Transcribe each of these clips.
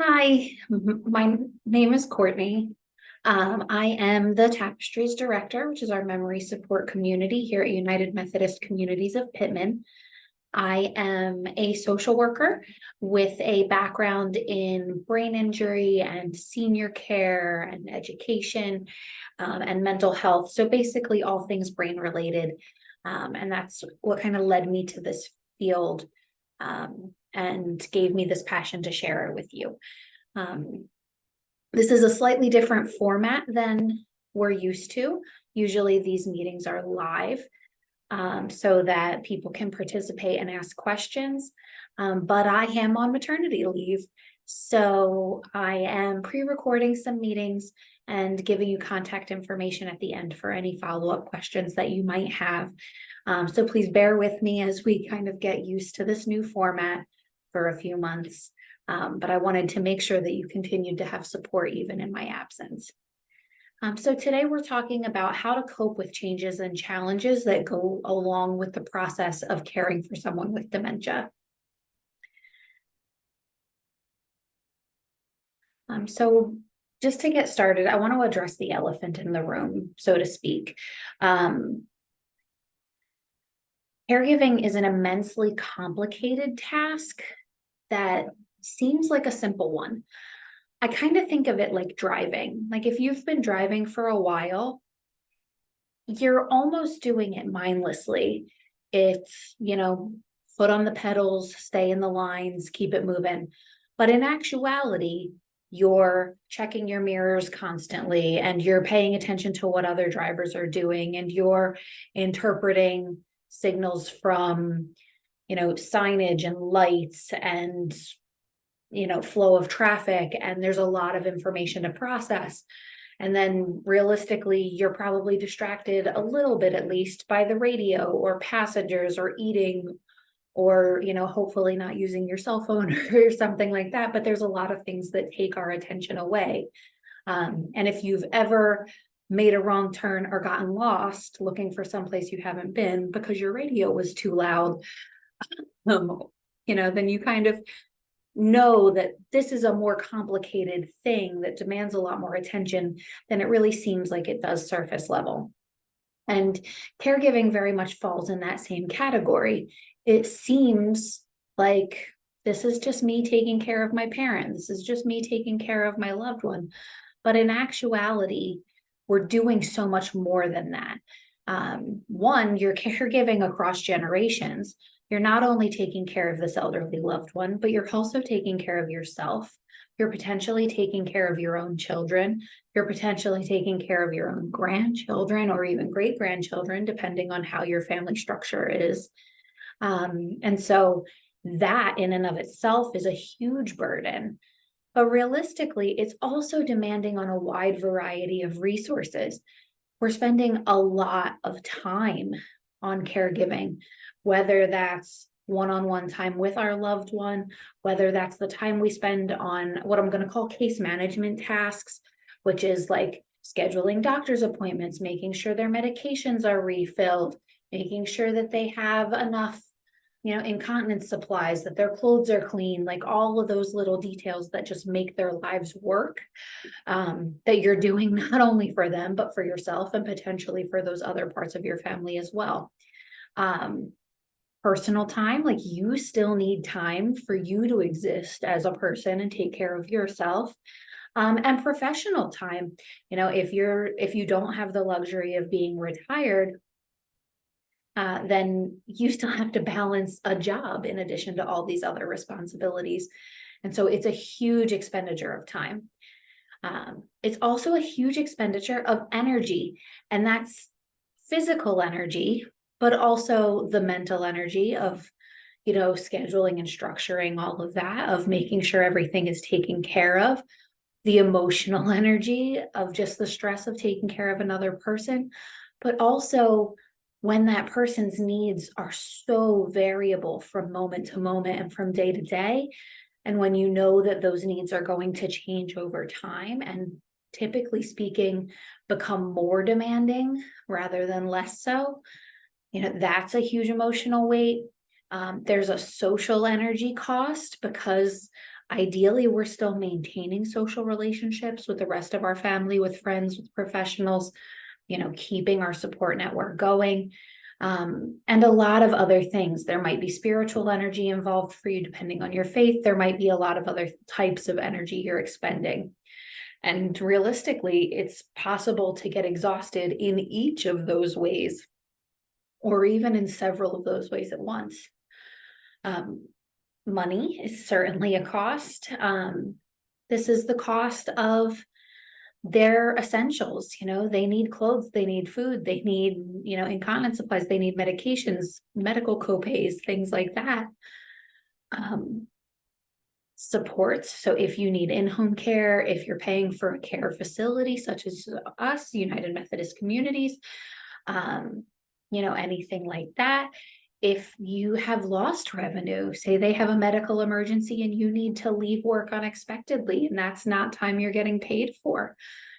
Hi, my name is Courtney. I am the Tapestries Director, which is our memory support community here at United Methodist Communities of Pittman. I am a social worker with a background in brain injury and senior care and education and mental health. So basically, all things brain related. And that's what kind of led me to this field and gave me this passion to share it with you. Um, this is a slightly different format than we're used to. Usually these meetings are live so that people can participate and ask questions. But I am on maternity leave. So I am pre-recording some meetings and giving you contact information at the end for any follow-up questions that you might have. So please bear with me as we kind of get used to this new format for a few months. But I wanted to make sure that you continued to have support even in my absence. So today we're talking about how to cope with changes and challenges that go along with the process of caring for someone with dementia. So just to get started, I want to address the elephant in the room, so to speak. Caregiving is an immensely complicated task that seems like a simple one. I kind of think of it like driving. Like if you've been driving for a while, you're almost doing it mindlessly. It's, foot on the pedals, stay in the lines, keep it moving. But in actuality, you're checking your mirrors constantly and you're paying attention to what other drivers are doing and you're interpreting signals from, signage and lights and flow of traffic, and there's a lot of information to process. And then realistically, you're probably distracted a little bit, at least, by the radio or passengers or eating or, hopefully not using your cell phone or something like that. But there's a lot of things that take our attention away. And if you've ever made a wrong turn or gotten lost looking for someplace you haven't been because your radio was too loud, then you kind of know that this is a more complicated thing that demands a lot more attention than it really seems like it does surface level. And caregiving very much falls in that same category. It seems like this is just me taking care of my parent. This is just me taking care of my loved one. But in actuality, we're doing so much more than that. One, you're caregiving across generations. You're not only taking care of this elderly loved one, but you're also taking care of yourself. You're potentially taking care of your own children. You're potentially taking care of your own grandchildren or even great grandchildren, depending on how your family structure is. And so that in and of itself is a huge burden. But realistically, it's also demanding on a wide variety of resources. We're spending a lot of time on caregiving, whether that's one-on-one time with our loved one, whether that's the time we spend on what I'm going to call case management tasks, which is like scheduling doctor's appointments, making sure their medications are refilled, making sure that they have enough incontinence supplies, that their clothes are clean, like all of those little details that just make their lives work, that you're doing not only for them, but for yourself and potentially for those other parts of your family as well. Personal time, like you still need time for you to exist as a person and take care of yourself. And professional time, if you don't have the luxury of being retired, then you still have to balance a job in addition to all these other responsibilities. And so it's a huge expenditure of time. It's also a huge expenditure of energy, and that's physical energy, but also the mental energy of, scheduling and structuring all of that, of making sure everything is taken care of, the emotional energy of just the stress of taking care of another person, but also when that person's needs are so variable from moment to moment and from day to day. And when you know that those needs are going to change over time and typically speaking, become more demanding rather than less so, that's a huge emotional weight. There's a social energy cost because Ideally, we're still maintaining social relationships with the rest of our family, with friends, with professionals, keeping our support network going. And a lot of other things. There might be spiritual energy involved for you, depending on your faith. There might be a lot of other types of energy you're expending. And realistically, it's possible to get exhausted in each of those ways, or even in several of those ways at once. Money is certainly a cost. This is the cost of their essentials. They need clothes, they need food, they need, incontinence supplies, they need medications, medical copays, things like that. Supports. So if you need in-home care, if you're paying for a care facility such as us, United Methodist Communities, anything like that. If you have lost revenue, say they have a medical emergency and you need to leave work unexpectedly, and that's not time you're getting paid for.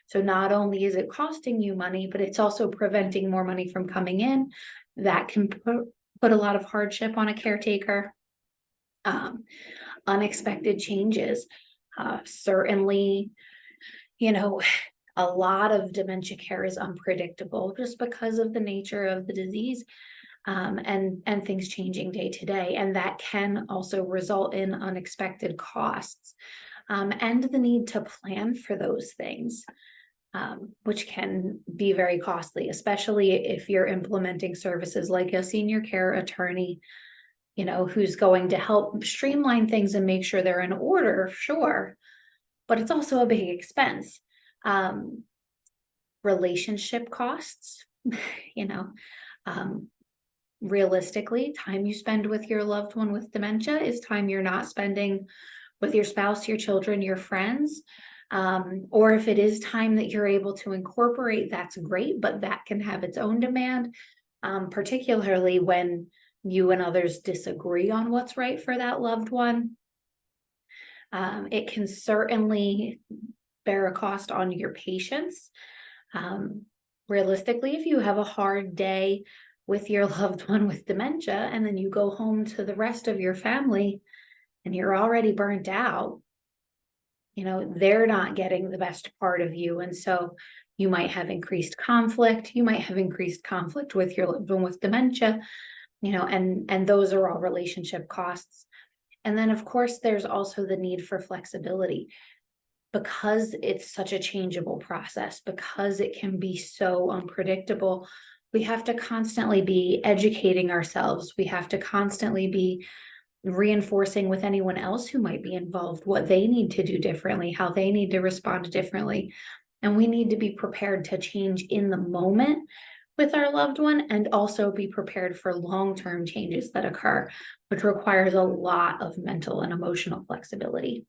So not only is it costing you money, but it's also preventing more money from coming in. That can put a lot of hardship on a caretaker. Unexpected changes. Certainly, a lot of dementia care is unpredictable just because of the nature of the disease. And things changing day to day. And that can also result in unexpected costs, and the need to plan for those things, which can be very costly, especially if you're implementing services like a senior care attorney, who's going to help streamline things and make sure they're in order, sure, but it's also a big expense. Relationship costs, realistically, time you spend with your loved one with dementia is time you're not spending with your spouse, your children, your friends. Or if it is time that you're able to incorporate, that's great, but that can have its own demand, particularly when you and others disagree on what's right for that loved one. It can certainly bear a cost on your patience. Realistically, if you have a hard day with your loved one with dementia, and then you go home to the rest of your family and you're already burnt out, they're not getting the best part of you. And so you might have increased conflict. You might have increased conflict with your loved one with dementia, and those are all relationship costs. And then, of course, there's also the need for flexibility. Because it's such a changeable process, because it can be so unpredictable, we have to constantly be educating ourselves. We have to constantly be reinforcing with anyone else who might be involved what they need to do differently, how they need to respond differently. And we need to be prepared to change in the moment with our loved one, and also be prepared for long-term changes that occur, which requires a lot of mental and emotional flexibility.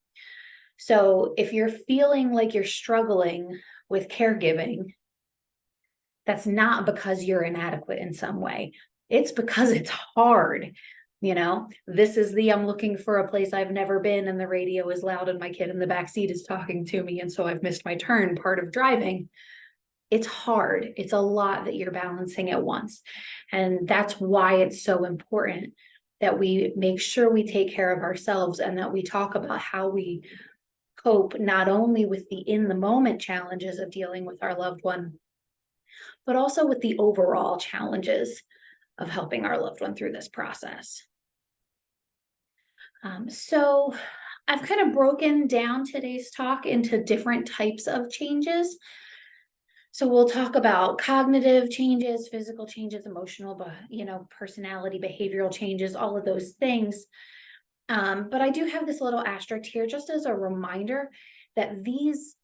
So if you're feeling like you're struggling with caregiving, that's not because you're inadequate in some way. It's because it's hard. This is I'm looking for a place I've never been, and the radio is loud and my kid in the back seat is talking to me, and so I've missed my turn, part of driving. It's hard. It's a lot that you're balancing at once. And that's why it's so important that we make sure we take care of ourselves, and that we talk about how we cope not only with the in the moment challenges of dealing with our loved one, but also with the overall challenges of helping our loved one through this process. So I've kind of broken down today's talk into different types of changes. So we'll talk about cognitive changes, physical changes, emotional, personality, behavioral changes, all of those things. But I do have this little asterisk here just as a reminder that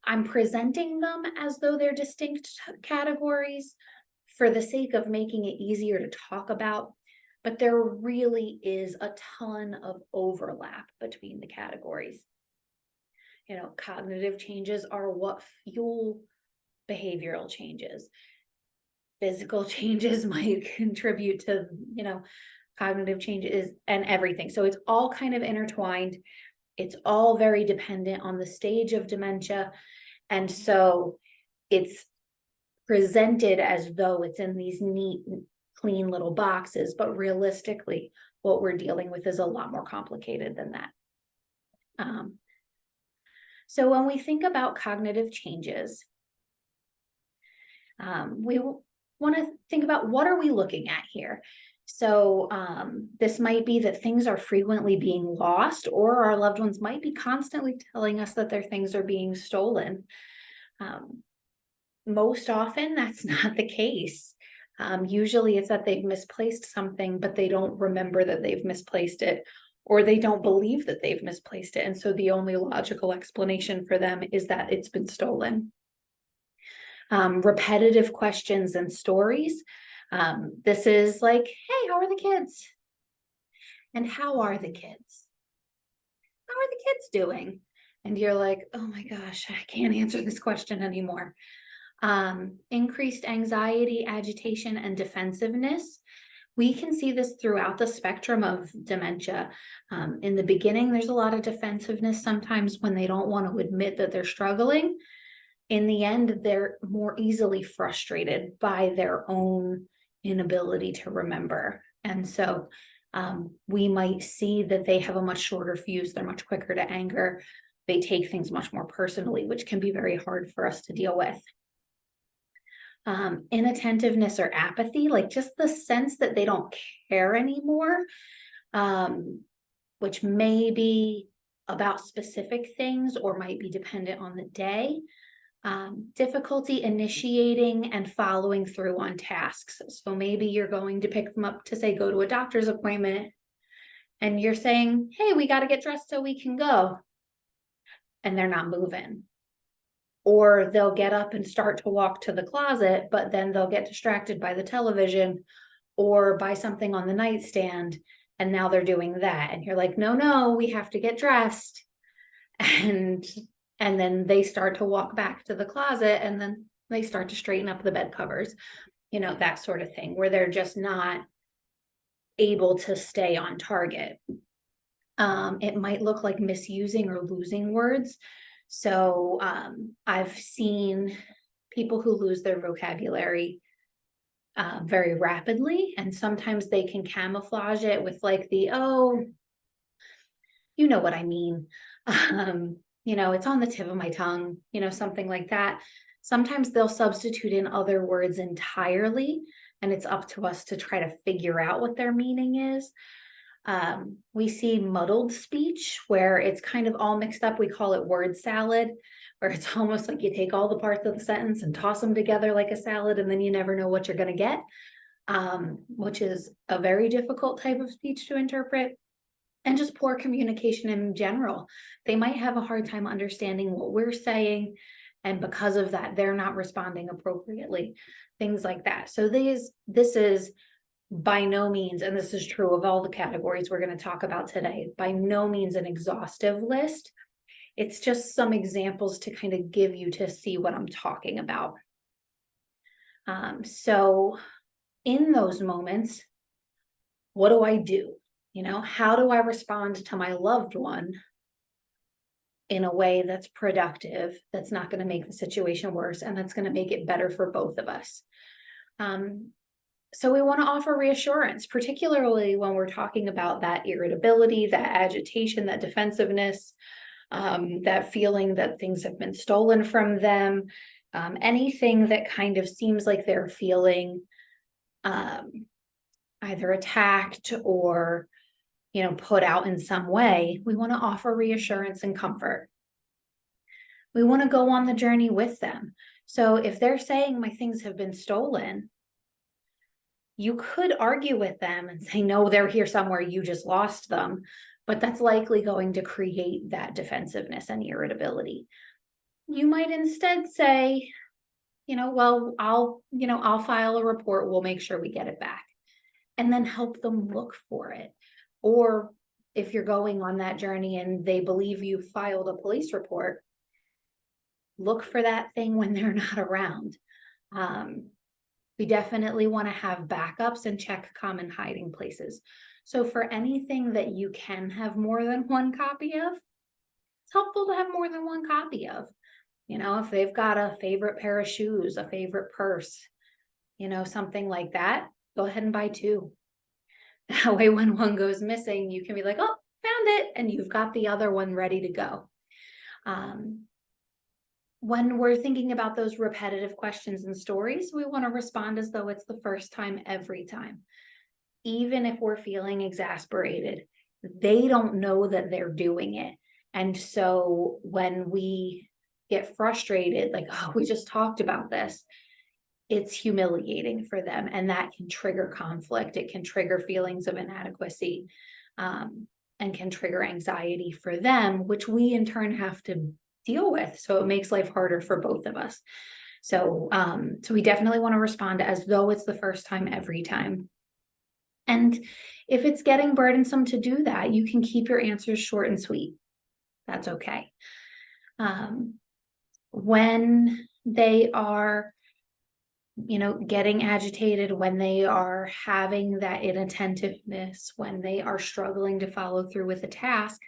I'm presenting them as though they're distinct categories for the sake of making it easier to talk about, but there really is a ton of overlap between the categories. Cognitive changes are what fuel behavioral changes. Physical changes might contribute to, cognitive changes and everything. So it's all kind of intertwined. It's all very dependent on the stage of dementia. And so it's presented as though it's in these neat, clean little boxes, but realistically, what we're dealing with is a lot more complicated than that. So when we think about cognitive changes, we want to think about what are we looking at here. So this might be that things are frequently being lost, or our loved ones might be constantly telling us that their things are being stolen. Most often, that's not the case. Usually it's that they've misplaced something, but they don't remember that they've misplaced it, or they don't believe that they've misplaced it. And so the only logical explanation for them is that it's been stolen. Repetitive questions and stories. This is like, hey, how are the kids? And how are the kids? How are the kids doing? And you're like, oh my gosh, I can't answer this question anymore. Increased anxiety, agitation, and defensiveness. We can see this throughout the spectrum of dementia. In the beginning, there's a lot of defensiveness sometimes when they don't want to admit that they're struggling. In the end, they're more easily frustrated by their own inability to remember. And so we might see that they have a much shorter fuse. They're much quicker to anger. They take things much more personally, which can be very hard for us to deal with. Inattentiveness or apathy, like just the sense that they don't care anymore, which may be about specific things or might be dependent on the day. Difficulty initiating and following through on tasks. So maybe you're going to pick them up to say, go to a doctor's appointment, and you're saying, hey, we got to get dressed so we can go. And they're not moving. Or they'll get up and start to walk to the closet, but then they'll get distracted by the television or by something on the nightstand. And now they're doing that. And you're like, no, we have to get dressed. And then they start to walk back to the closet, and then they start to straighten up the bed covers, that sort of thing, where they're just not able to stay on target. It might look like misusing or losing words. So I've seen people who lose their vocabulary very rapidly, and sometimes they can camouflage it with like oh, you know what I mean. It's on the tip of my tongue, something like that. Sometimes they'll substitute in other words entirely, and it's up to us to try to figure out what their meaning is. We see muddled speech where it's kind of all mixed up. We call it word salad, where it's almost like you take all the parts of the sentence and toss them together like a salad, and then you never know what you're going to get, which is a very difficult type of speech to interpret. And just poor communication in general. They might have a hard time understanding what we're saying, and because of that, they're not responding appropriately, things like that. So this is by no means, and this is true of all the categories we're going to talk about today, by no means an exhaustive list. It's just some examples to kind of give you to see what I'm talking about. So in those moments, what do I do? How do I respond to my loved one in a way that's productive, that's not going to make the situation worse, and that's going to make it better for both of us? So we want to offer reassurance, particularly when we're talking about that irritability, that agitation, that defensiveness, that feeling that things have been stolen from them, anything that kind of seems like they're feeling either attacked or put out in some way. We want to offer reassurance and comfort. We want to go on the journey with them. So if they're saying my things have been stolen, you could argue with them and say, no, they're here somewhere, you just lost them. But that's likely going to create that defensiveness and irritability. You might instead say, well, I'll file a report, we'll make sure we get it back. And then help them look for it. Or if you're going on that journey and they believe you filed a police report, look for that thing when they're not around. We definitely want to have backups and check common hiding places. So for anything that you can have more than one copy of, it's helpful to have more than one copy of. If they've got a favorite pair of shoes, a favorite purse, something like that, go ahead and buy two. That way, when one goes missing, you can be like, oh, found it. And you've got the other one ready to go. When we're thinking about those repetitive questions and stories, we want to respond as though it's the first time every time. Even if we're feeling exasperated, they don't know that they're doing it. And so when we get frustrated, like, oh, we just talked about this, it's humiliating for them. And that can trigger conflict. It can trigger feelings of inadequacy, and can trigger anxiety for them, which we in turn have to deal with. So it makes life harder for both of us. So we definitely want to respond as though it's the first time every time. And if it's getting burdensome to do that, you can keep your answers short and sweet. That's okay. When they are, getting agitated, when they are having that inattentiveness, when they are struggling to follow through with a task,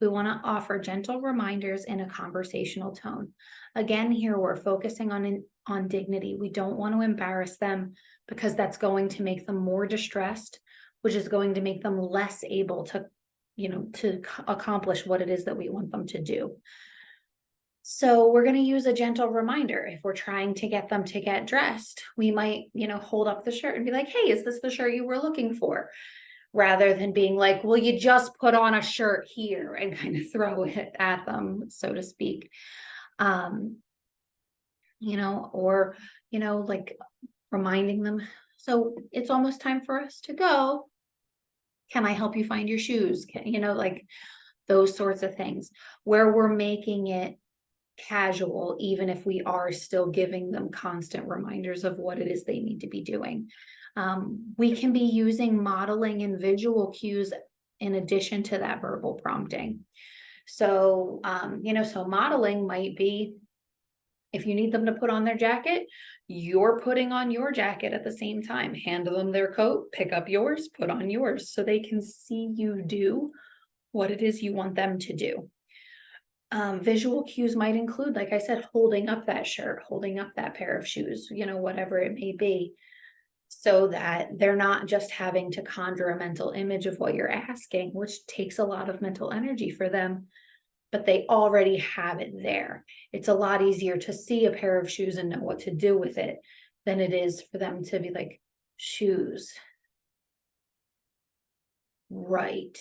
we want to offer gentle reminders in a conversational tone. Again, here we're focusing on dignity. We don't want to embarrass them, because that's going to make them more distressed, which is going to make them less able to, to accomplish what it is that we want them to do. So we're going to use a gentle reminder. If we're trying to get them to get dressed, we might, hold up the shirt and be like, hey, is this the shirt you were looking for? Rather than being like, well, you just put on a shirt here, and kind of throw it at them, so to speak. Or, like reminding them, so it's almost time for us to go. Can I help you find your shoes? Like those sorts of things, where we're making it casual, even if we are still giving them constant reminders of what it is they need to be doing. We can be using modeling and visual cues in addition to that verbal prompting. So, so modeling might be, if you need them to put on their jacket, you're putting on your jacket at the same time. Hand them their coat, pick up yours, put on yours, so they can see you do what it is you want them to do. Visual cues might include, like I said, holding up that shirt, holding up that pair of shoes, whatever it may be, so that they're not just having to conjure a mental image of what you're asking, which takes a lot of mental energy for them, but they already have it there. It's a lot easier to see a pair of shoes and know what to do with it than it is for them to be like, shoes. Right.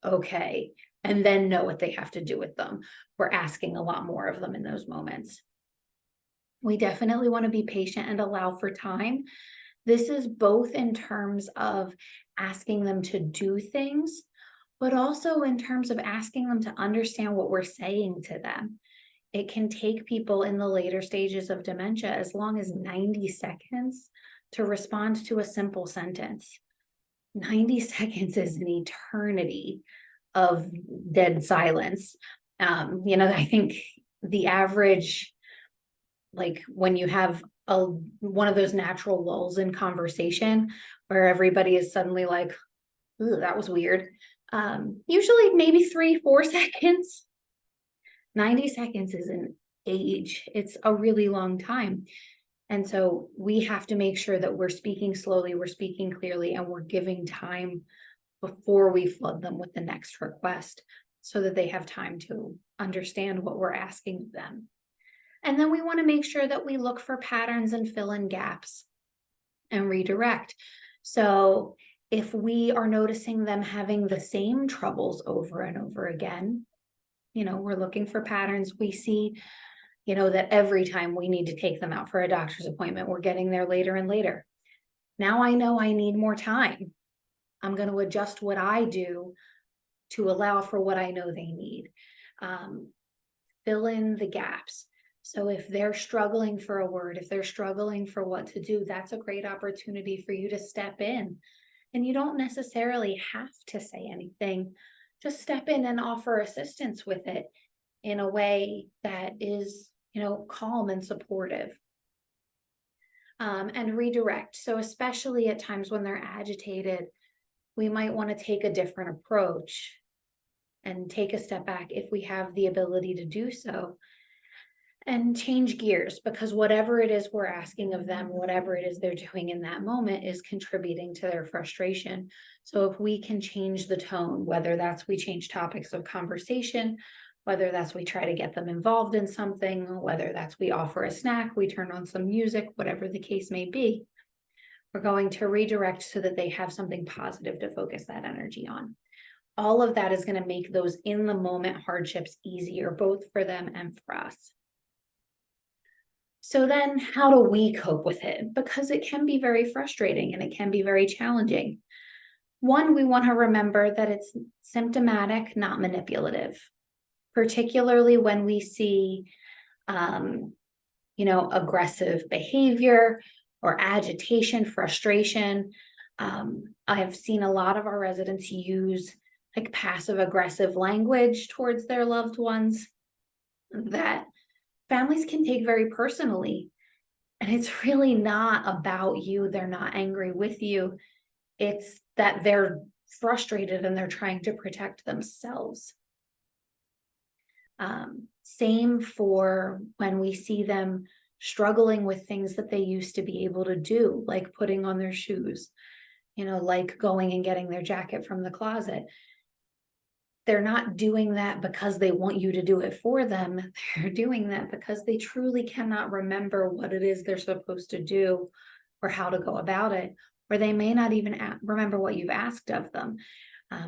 Okay. And then know what they have to do with them. We're asking a lot more of them in those moments. We definitely want to be patient and allow for time. This is both in terms of asking them to do things, but also in terms of asking them to understand what we're saying to them. It can take people in the later stages of dementia as long as 90 seconds to respond to a simple sentence. 90 seconds is an eternity of dead silence. I think the average, like when you have one of those natural lulls in conversation where everybody is suddenly like, ooh, that was weird. Usually maybe 3-4 seconds. 90 seconds is an age. It's a really long time. And so we have to make sure that we're speaking slowly, we're speaking clearly, and we're giving time before we flood them with the next request, so that they have time to understand what we're asking of them. And then we want to make sure that we look for patterns and fill in gaps and redirect. So if we are noticing them having the same troubles over and over again, we're looking for patterns. We see, that every time we need to take them out for a doctor's appointment, we're getting there later and later. Now I know I need more time. I'm going to adjust what I do to allow for what I know they need. Fill in the gaps. So if they're struggling for a word, if they're struggling for what to do, that's a great opportunity for you to step in. And you don't necessarily have to say anything. Just step in and offer assistance with it in a way that is, calm and supportive. And redirect. So especially at times when they're agitated, we might want to take a different approach and take a step back if we have the ability to do so, and change gears, because whatever it is we're asking of them, whatever it is they're doing in that moment is contributing to their frustration. So if we can change the tone, whether that's we change topics of conversation, whether that's we try to get them involved in something, whether that's we offer a snack, we turn on some music, whatever the case may be. We're going to redirect so that they have something positive to focus that energy on. All of that is going to make those in the moment hardships easier, both for them and for us. So then how do we cope with it? Because it can be very frustrating and it can be very challenging. One, we want to remember that it's symptomatic, not manipulative, particularly when we see, aggressive behavior or agitation, frustration. I've seen a lot of our residents use like passive aggressive language towards their loved ones that families can take very personally. And it's really not about you. They're not angry with you. It's that they're frustrated and they're trying to protect themselves. Same for when we see them struggling with things that they used to be able to do, like putting on their shoes, like going and getting their jacket from the closet. They're not doing that because they want you to do it for them. They're doing that because they truly cannot remember what it is they're supposed to do or how to go about it, or they may not even remember what you've asked of them.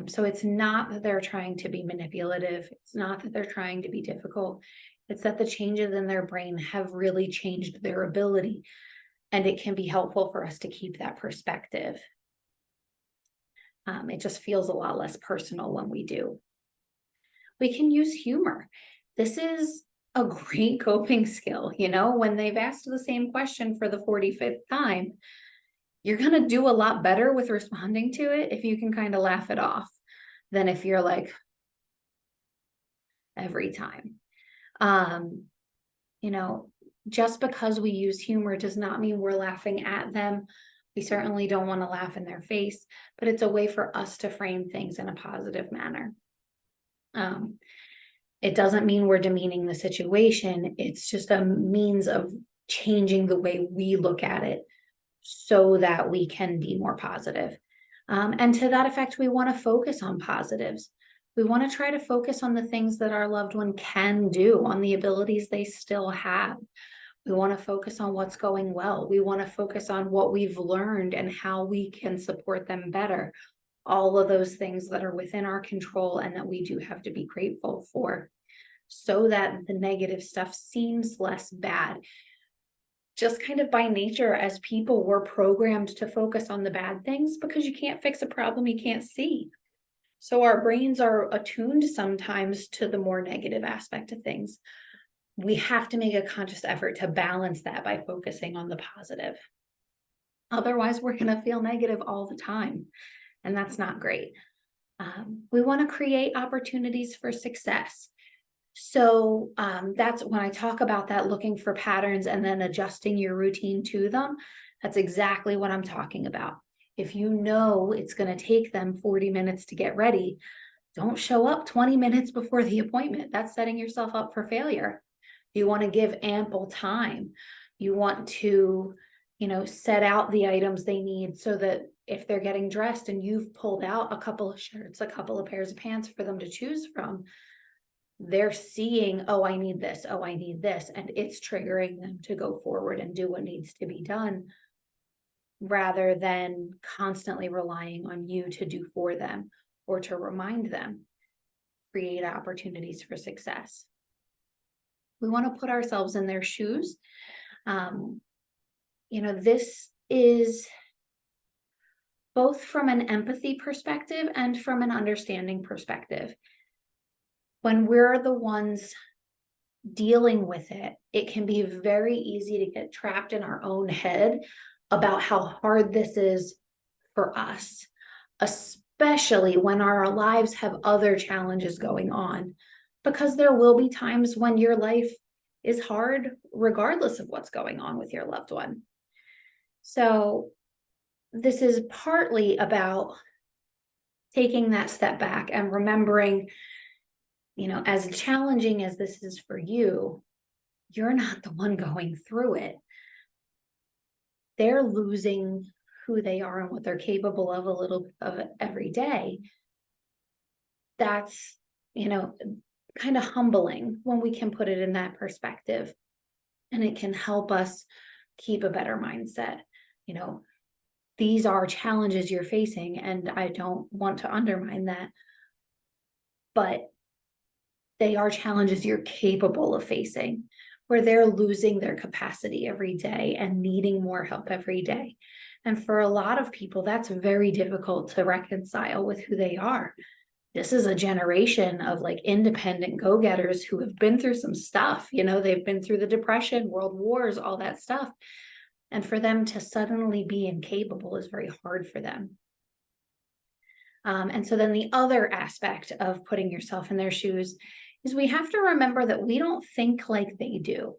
So it's not that they're trying to be manipulative. It's not that they're trying to be difficult. It's that the changes in their brain have really changed their ability. And it can be helpful for us to keep that perspective. It just feels a lot less personal when we do. We can use humor. This is a great coping skill. When they've asked the same question for the 45th time, you're going to do a lot better with responding to it if you can kind of laugh it off than if you're like every time. Just because we use humor does not mean we're laughing at them. We certainly don't want to laugh in their face, but it's a way for us to frame things in a positive manner. It doesn't mean we're demeaning the situation. It's just a means of changing the way we look at it so that we can be more positive. And to that effect, we want to focus on positives. We want to try to focus on the things that our loved one can do, on the abilities they still have. We want to focus on what's going well. We want to focus on what we've learned and how we can support them better. All of those things that are within our control and that we do have to be grateful for, so that the negative stuff seems less bad. Just kind of by nature, as people, we're programmed to focus on the bad things because you can't fix a problem you can't see. So our brains are attuned sometimes to the more negative aspect of things. We have to make a conscious effort to balance that by focusing on the positive. Otherwise, we're going to feel negative all the time, and that's not great. We want to create opportunities for success. So that's when I talk about that, looking for patterns and then adjusting your routine to them. That's exactly what I'm talking about. If you know it's going to take them 40 minutes to get ready, don't show up 20 minutes before the appointment. That's setting yourself up for failure. You want to give ample time. You want to, set out the items they need so that if they're getting dressed and you've pulled out a couple of shirts, a couple of pairs of pants for them to choose from, they're seeing, oh, I need this, oh, I need this, and it's triggering them to go forward and do what needs to be done, rather than constantly relying on you to do for them or to remind them. Create opportunities for success. We want to put ourselves in their shoes. This is both from an empathy perspective and from an understanding perspective. When we're the ones dealing with it, it can be very easy to get trapped in our own head about how hard this is for us, especially when our lives have other challenges going on, because there will be times when your life is hard, regardless of what's going on with your loved one. So this is partly about taking that step back and remembering, as challenging as this is for you, you're not the one going through it. They're losing who they are and what they're capable of a little bit of every day. That's, kind of humbling when we can put it in that perspective. And it can help us keep a better mindset. You know, these are challenges you're facing, and I don't want to undermine that, but they are challenges you're capable of facing, where they're losing their capacity every day and needing more help every day. And for a lot of people, that's very difficult to reconcile with who they are. This is a generation of like independent go-getters who have been through some stuff. You know, they've been through the Depression, world wars, all that stuff. And for them to suddenly be incapable is very hard for them. And so then the other aspect of putting yourself in their shoes is we have to remember that we don't think like they do.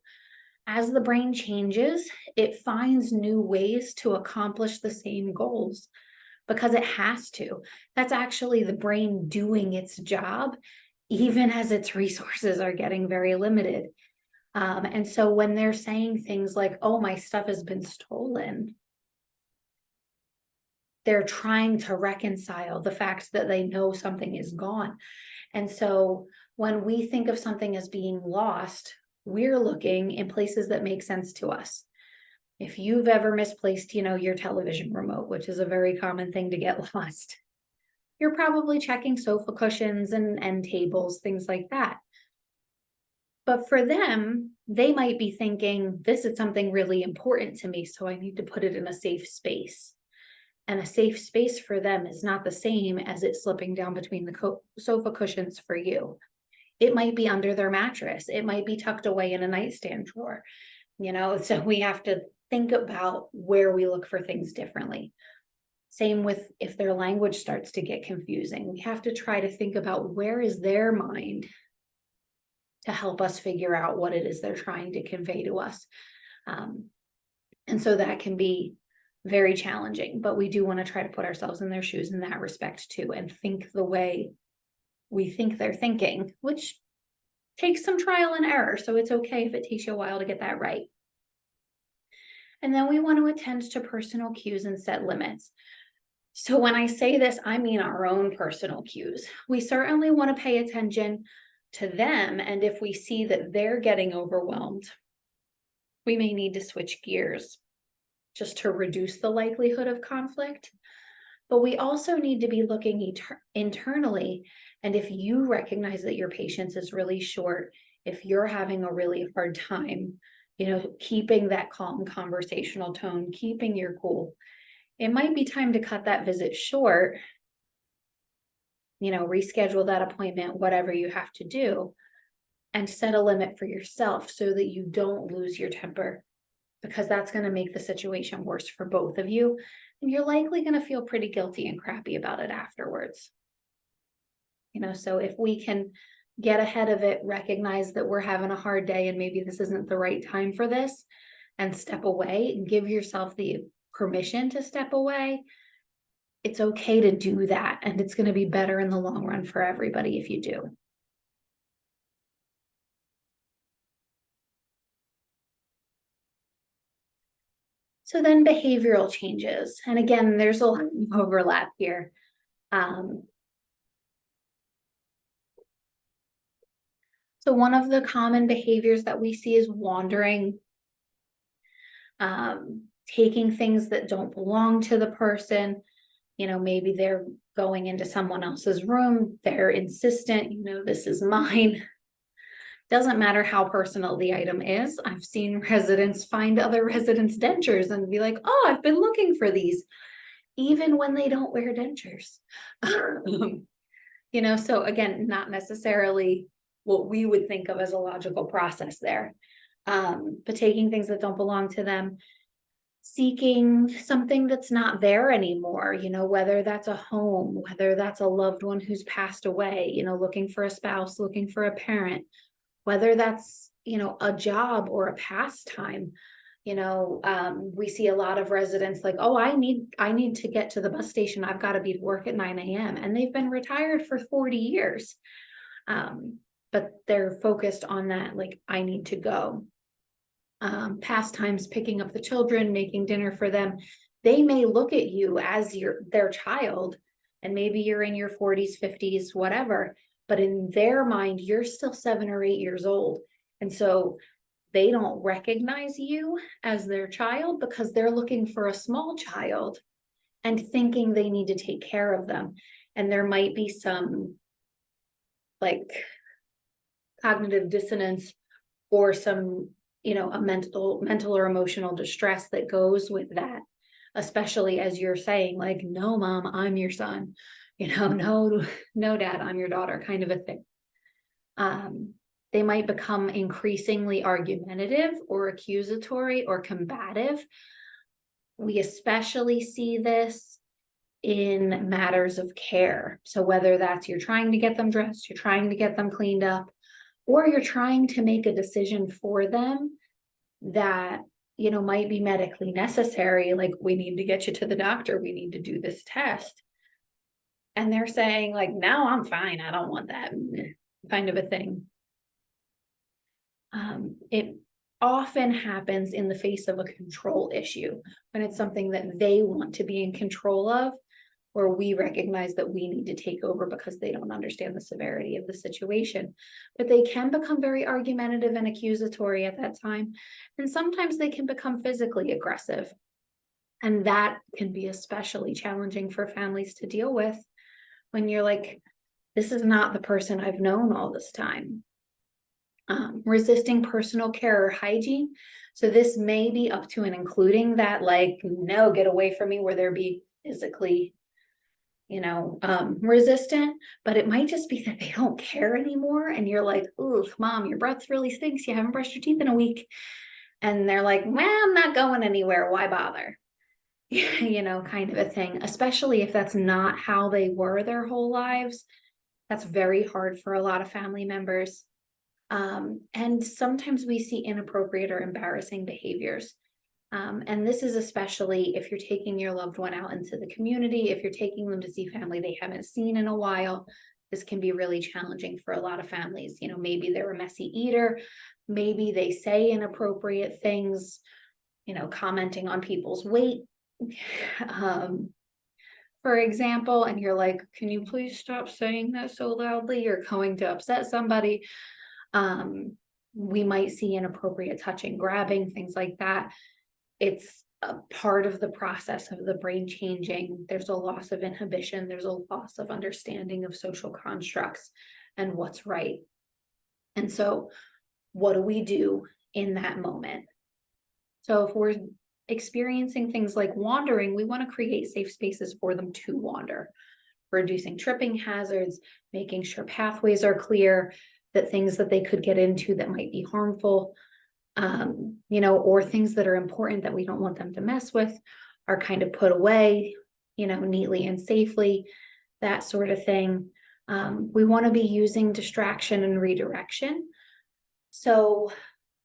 As the brain changes, it finds new ways to accomplish the same goals because it has to. That's actually the brain doing its job, even as its resources are getting very limited. And so when they're saying things like, oh, my stuff has been stolen, they're trying to reconcile the fact that they know something is gone. And so when we think of something as being lost, we're looking in places that make sense to us. If you've ever misplaced, your television remote, which is a very common thing to get lost, you're probably checking sofa cushions and end tables, things like that. But for them, they might be thinking, this is something really important to me, so I need to put it in a safe space. And a safe space for them is not the same as it slipping down between the sofa cushions for you. It might be under their mattress. It might be tucked away in a nightstand drawer, so we have to think about where we look for things differently. Same with if their language starts to get confusing. We have to try to think about where is their mind to help us figure out what it is they're trying to convey to us. And so that can be very challenging, but we do want to try to put ourselves in their shoes in that respect too, and think the way we think they're thinking, which takes some trial and error. So it's okay if it takes you a while to get that right. And then we want to attend to personal cues and set limits. So when I say this, I mean our own personal cues. We certainly want to pay attention to them. And if we see that they're getting overwhelmed, we may need to switch gears just to reduce the likelihood of conflict. But we also need to be looking internally. And if you recognize that your patience is really short, if you're having a really hard time, keeping that calm conversational tone, keeping your cool, it might be time to cut that visit short, reschedule that appointment, whatever you have to do, and set a limit for yourself so that you don't lose your temper, because that's going to make the situation worse for both of you. And you're likely going to feel pretty guilty and crappy about it afterwards. So if we can get ahead of it, recognize that we're having a hard day and maybe this isn't the right time for this, and step away and give yourself the permission to step away, it's okay to do that. And it's going to be better in the long run for everybody if you do. So then behavioral changes. And again, there's a lot of overlap here. So one of the common behaviors that we see is wandering, taking things that don't belong to the person. Maybe they're going into someone else's room. They're insistent, this is mine. Doesn't matter how personal the item is. I've seen residents find other residents' dentures and be like, oh, I've been looking for these, even when they don't wear dentures. So again, not necessarily what we would think of as a logical process there. But taking things that don't belong to them, seeking something that's not there anymore, whether that's a home, whether that's a loved one who's passed away, looking for a spouse, looking for a parent, whether that's, a job or a pastime. We see a lot of residents like, oh, I need to get to the bus station. I've got to be to work at 9 a.m. And they've been retired for 40 years. But they're focused on that, like, I need to go. Pastimes, picking up the children, making dinner for them. They may look at you as their child, and maybe you're in your 40s, 50s, whatever, but in their mind, you're still 7 or 8 years old. And so they don't recognize you as their child because they're looking for a small child and thinking they need to take care of them. And there might be some like cognitive dissonance or some, a mental or emotional distress that goes with that, especially as you're saying, like, no, mom, I'm your son, no, no, dad, I'm your daughter, kind of a thing. They might become increasingly argumentative or accusatory or combative. We especially see this in matters of care. So whether that's you're trying to get them dressed, you're trying to get them cleaned up, or you're trying to make a decision for them that, might be medically necessary, like, we need to get you to the doctor, we need to do this test. And they're saying, like, no, I'm fine, I don't want that, kind of a thing. It often happens in the face of a control issue, when it's something that they want to be in control of, or we recognize that we need to take over because they don't understand the severity of the situation. But they can become very argumentative and accusatory at that time. And sometimes they can become physically aggressive. And that can be especially challenging for families to deal with when you're like, this is not the person I've known all this time. Resisting personal care or hygiene. So this may be up to and including that, like, no, get away from me, where they're being physically resistant, but it might just be that they don't care anymore. And you're like, ooh, mom, your breath really stinks. You haven't brushed your teeth in a week. And they're like, well, I'm not going anywhere. Why bother? Kind of a thing, especially if that's not how they were their whole lives. That's very hard for a lot of family members. And sometimes we see inappropriate or embarrassing behaviors. And this is especially if you're taking your loved one out into the community, if you're taking them to see family they haven't seen in a while. This can be really challenging for a lot of families. Maybe they're a messy eater, maybe they say inappropriate things, commenting on people's weight, for example, and you're like, can you please stop saying that so loudly? You're going to upset somebody. We might see inappropriate touching, grabbing, things like that. It's a part of the process of the brain changing. There's a loss of inhibition. There's a loss of understanding of social constructs and what's right. And so what do we do in that moment? So if we're experiencing things like wandering, we want to create safe spaces for them to wander, reducing tripping hazards, making sure pathways are clear, that things that they could get into that might be harmful, or things that are important that we don't want them to mess with are kind of put away, neatly and safely, that sort of thing. We want to be using distraction and redirection. So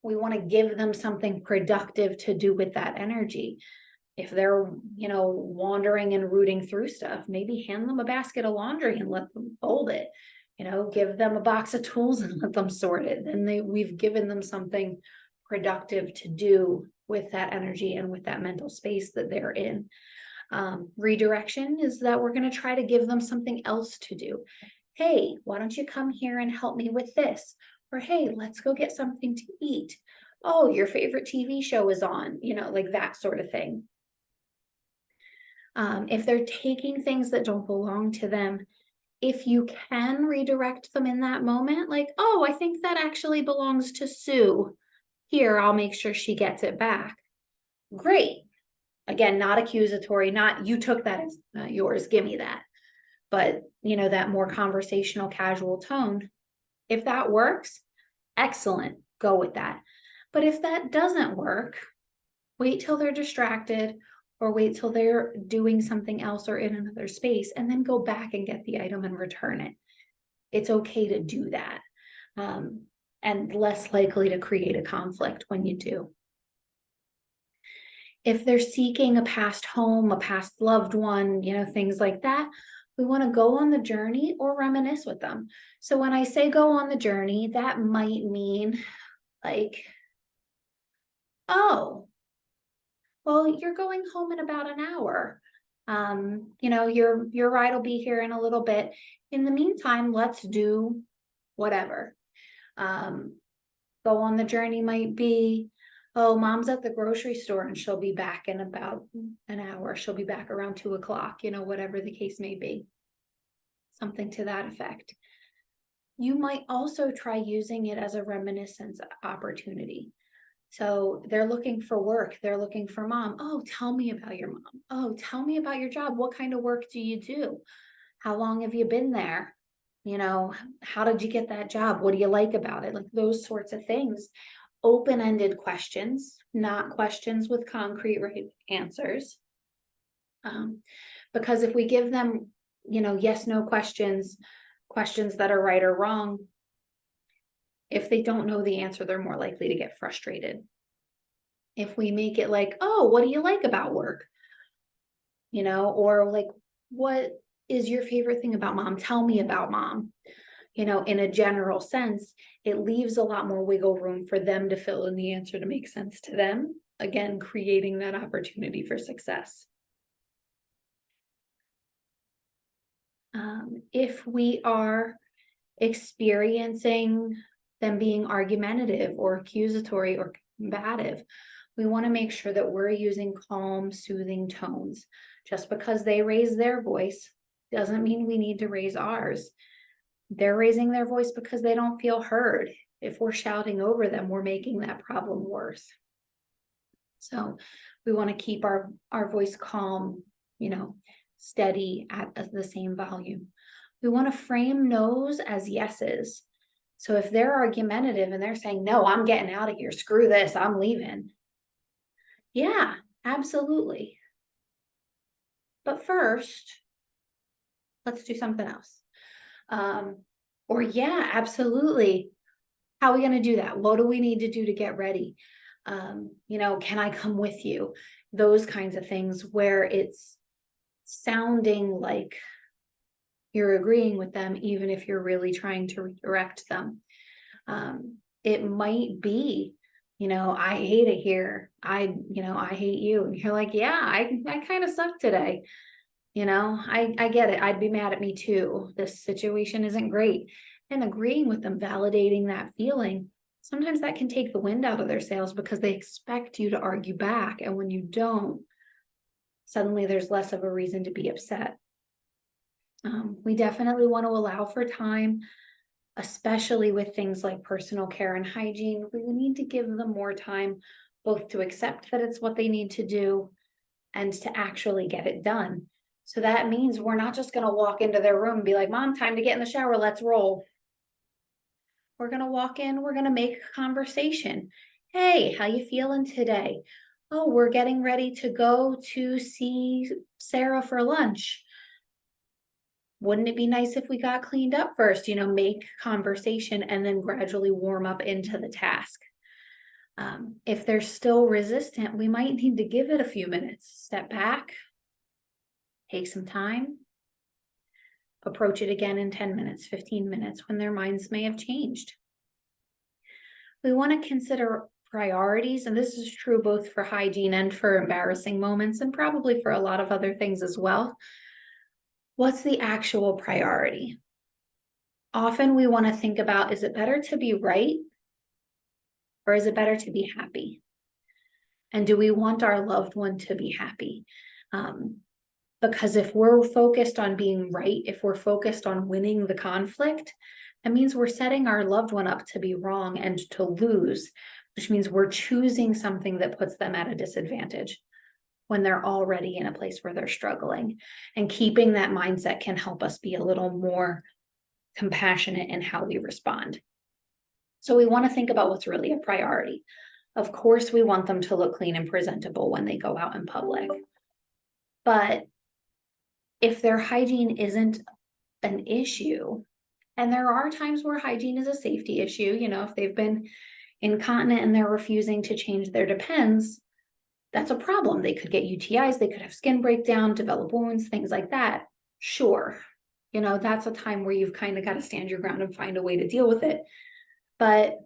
we want to give them something productive to do with that energy. If they're, wandering and rooting through stuff, maybe hand them a basket of laundry and let them fold it. Give them a box of tools and let them sort it. And we've given them something productive to do with that energy and with that mental space that they're in. Redirection is that we're going to try to give them something else to do. Hey, why don't you come here and help me with this? Or, hey, let's go get something to eat. Oh, your favorite TV show is on, like that sort of thing. If they're taking things that don't belong to them, if you can redirect them in that moment, like, oh, I think that actually belongs to Sue. Here, I'll make sure she gets it back. Great. Again, not accusatory, not you took that as yours, give me that. But, that more conversational, casual tone. If that works, excellent, go with that. But if that doesn't work, wait till they're distracted or wait till they're doing something else or in another space and then go back and get the item and return it. It's okay to do that. And less likely to create a conflict when you do. If they're seeking a past home, a past loved one, things like that, we want to go on the journey or reminisce with them. So when I say go on the journey, that might mean like, oh, well, you're going home in about an hour. Your ride will be here in a little bit. In the meantime, let's do whatever. Go on the journey might be, oh, mom's at the grocery store and she'll be back in about an hour. She'll be back around 2 o'clock, whatever the case may be. Something to that effect. You might also try using it as a reminiscence opportunity. So they're looking for work. They're looking for mom. Oh, tell me about your mom. Oh, tell me about your job. What kind of work do you do? How long have you been there? How did you get that job? What do you like about it? Like those sorts of things. Open-ended questions, not questions with concrete right answers. Because if we give them, yes, no questions that are right or wrong, if they don't know the answer, they're more likely to get frustrated. If we make it like, oh, what do you like about work? Or like, what is your favorite thing about mom? Tell me about mom. In a general sense, it leaves a lot more wiggle room for them to fill in the answer to make sense to them. Again, creating that opportunity for success. If we are experiencing them being argumentative or accusatory or combative, we want to make sure that we're using calm, soothing tones. Just because they raise their voice doesn't mean we need to raise ours. They're raising their voice because they don't feel heard. If we're shouting over them, we're making that problem worse. So we want to keep our voice calm, steady at the same volume. We want to frame no's as yeses. So if they're argumentative and they're saying, no, I'm getting out of here, screw this, I'm leaving. Yeah, absolutely. But first, let's do something else. Or yeah, absolutely. How are we going to do that? What do we need to do to get ready? Can I come with you? Those kinds of things where it's sounding like you're agreeing with them, even if you're really trying to redirect them. It might be, I hate it here. I hate you. And you're like, yeah, I kind of suck today. I get it. I'd be mad at me too. This situation isn't great. And agreeing with them, validating that feeling, sometimes that can take the wind out of their sails because they expect you to argue back. And when you don't, suddenly there's less of a reason to be upset. We definitely want to allow for time, especially with things like personal care and hygiene. We need to give them more time, both to accept that it's what they need to do and to actually get it done. So that means we're not just going to walk into their room and be like, Mom, time to get in the shower, let's roll. We're going to walk in, we're going to make a conversation. Hey, how you feeling today? Oh, we're getting ready to go to see Sarah for lunch. Wouldn't it be nice if we got cleaned up first? Make conversation and then gradually warm up into the task. If they're still resistant, we might need to give it a few minutes. Step back, take some time, approach it again in 10 minutes, 15 minutes when their minds may have changed. We want to consider priorities, and this is true both for hygiene and for embarrassing moments, and probably for a lot of other things as well. What's the actual priority? Often we want to think about, is it better to be right or is it better to be happy? And do we want our loved one to be happy? Because if we're focused on being right, if we're focused on winning the conflict, that means we're setting our loved one up to be wrong and to lose, which means we're choosing something that puts them at a disadvantage when they're already in a place where they're struggling. And keeping that mindset can help us be a little more compassionate in how we respond. So we want to think about what's really a priority. Of course, we want them to look clean and presentable when they go out in public. But if their hygiene isn't an issue, and there are times where hygiene is a safety issue, if they've been incontinent and they're refusing to change their Depends, that's a problem. They could get UTIs, they could have skin breakdown, develop wounds, things like that. Sure. That's a time where you've kind of got to stand your ground and find a way to deal with it. But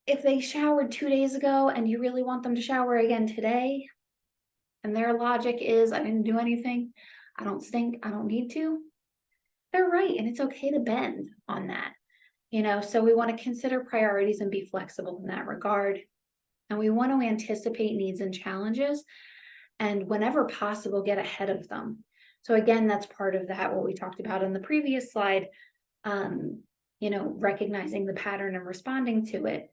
if they showered 2 days ago and you really want them to shower again today, and their logic is, I didn't do anything, I don't stink, I don't need to, they're right. And it's okay to bend on that. So we want to consider priorities and be flexible in that regard. And we want to anticipate needs and challenges, and whenever possible, get ahead of them. So again, that's part of that, what we talked about in the previous slide, recognizing the pattern and responding to it,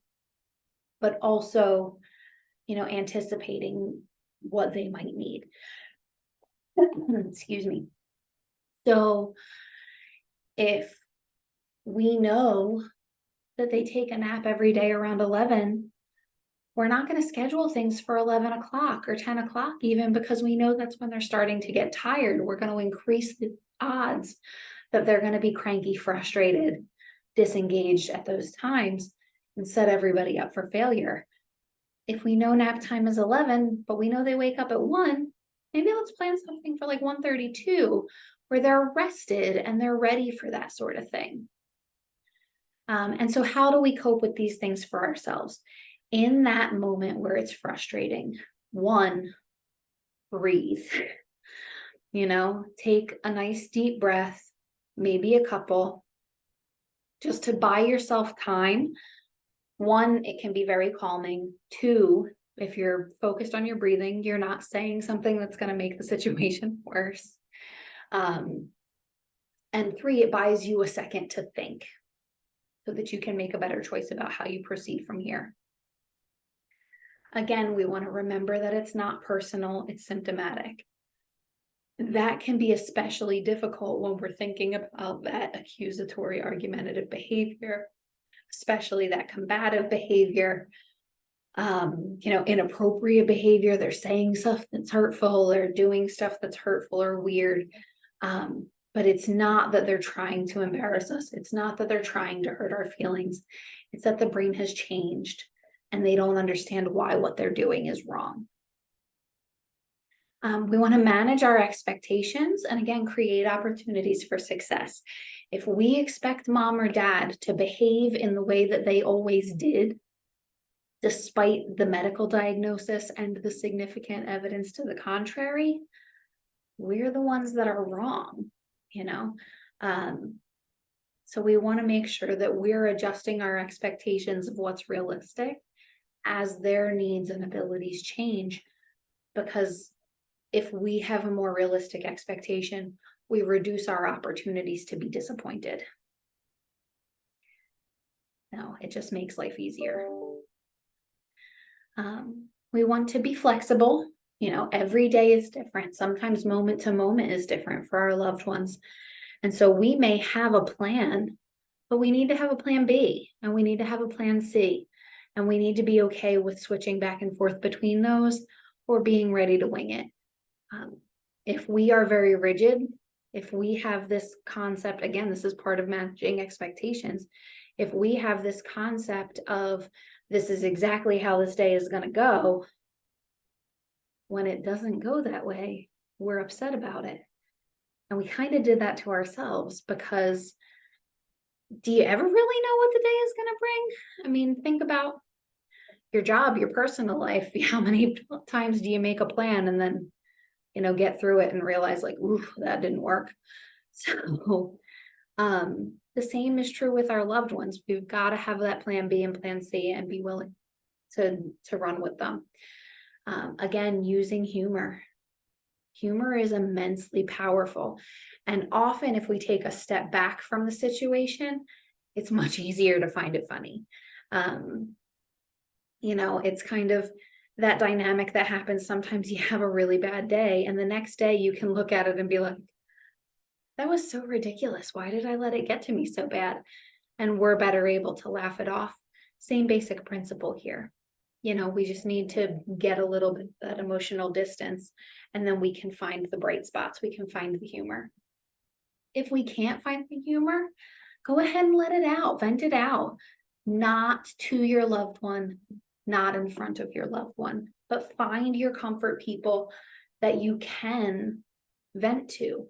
but also, anticipating what they might need. Excuse me. So if we know that they take a nap every day around 11, we're not going to schedule things for 11 o'clock or 10 o'clock even, because we know that's when they're starting to get tired. We're going to increase the odds that they're going to be cranky, frustrated, disengaged at those times, and set everybody up for failure. If we know nap time is 11, but we know they wake up at 1, maybe let's plan something for like 1:32 where they're rested and they're ready for that sort of thing. And so how do we cope with these things for ourselves? In that moment where it's frustrating, one, breathe. Take a nice deep breath, maybe a couple, just to buy yourself time. One, it can be very calming. Two, if you're focused on your breathing, you're not saying something that's going to make the situation worse. And three, it buys you a second to think so that you can make a better choice about how you proceed from here. Again, we want to remember that it's not personal, it's symptomatic. That can be especially difficult when we're thinking about that accusatory argumentative behavior, especially that combative behavior, inappropriate behavior. They're saying stuff that's hurtful or doing stuff that's hurtful or weird. But it's not that they're trying to embarrass us. It's not that they're trying to hurt our feelings. It's that the brain has changed and they don't understand why what they're doing is wrong. We want to manage our expectations and again, create opportunities for success. If we expect mom or dad to behave in the way that they always did, despite the medical diagnosis and the significant evidence to the contrary, we're the ones that are wrong, So we want to make sure that we're adjusting our expectations of what's realistic as their needs and abilities change, because if we have a more realistic expectation, we reduce our opportunities to be disappointed. No, it just makes life easier. We want to be flexible. Every day is different. Sometimes moment to moment is different for our loved ones. And so we may have a plan, but we need to have a plan B and we need to have a plan C. And we need to be okay with switching back and forth between those or being ready to wing it. If we are very rigid, if we have this concept, again, this is part of managing expectations. If we have this concept of this is exactly how this day is going to go, when it doesn't go that way, we're upset about it. And we kind of did that to ourselves, because do you ever really know what the day is going to bring? I mean, think about your job, your personal life. How many times do you make a plan and then, get through it and realize like, ooh, that didn't work. So the same is true with our loved ones. We've got to have that plan B and plan C and be willing to run with them. Again, using humor. Humor is immensely powerful. And often if we take a step back from the situation, it's much easier to find it funny. It's kind of that dynamic that happens. Sometimes you have a really bad day and the next day you can look at it and be like, that was so ridiculous. Why did I let it get to me so bad? And we're better able to laugh it off. Same basic principle here. We just need to get a little bit that emotional distance, and then we can find the bright spots. We can find the humor. If we can't find the humor, go ahead and let it out, vent it out, not to your loved one, not in front of your loved one, but find your comfort people that you can vent to.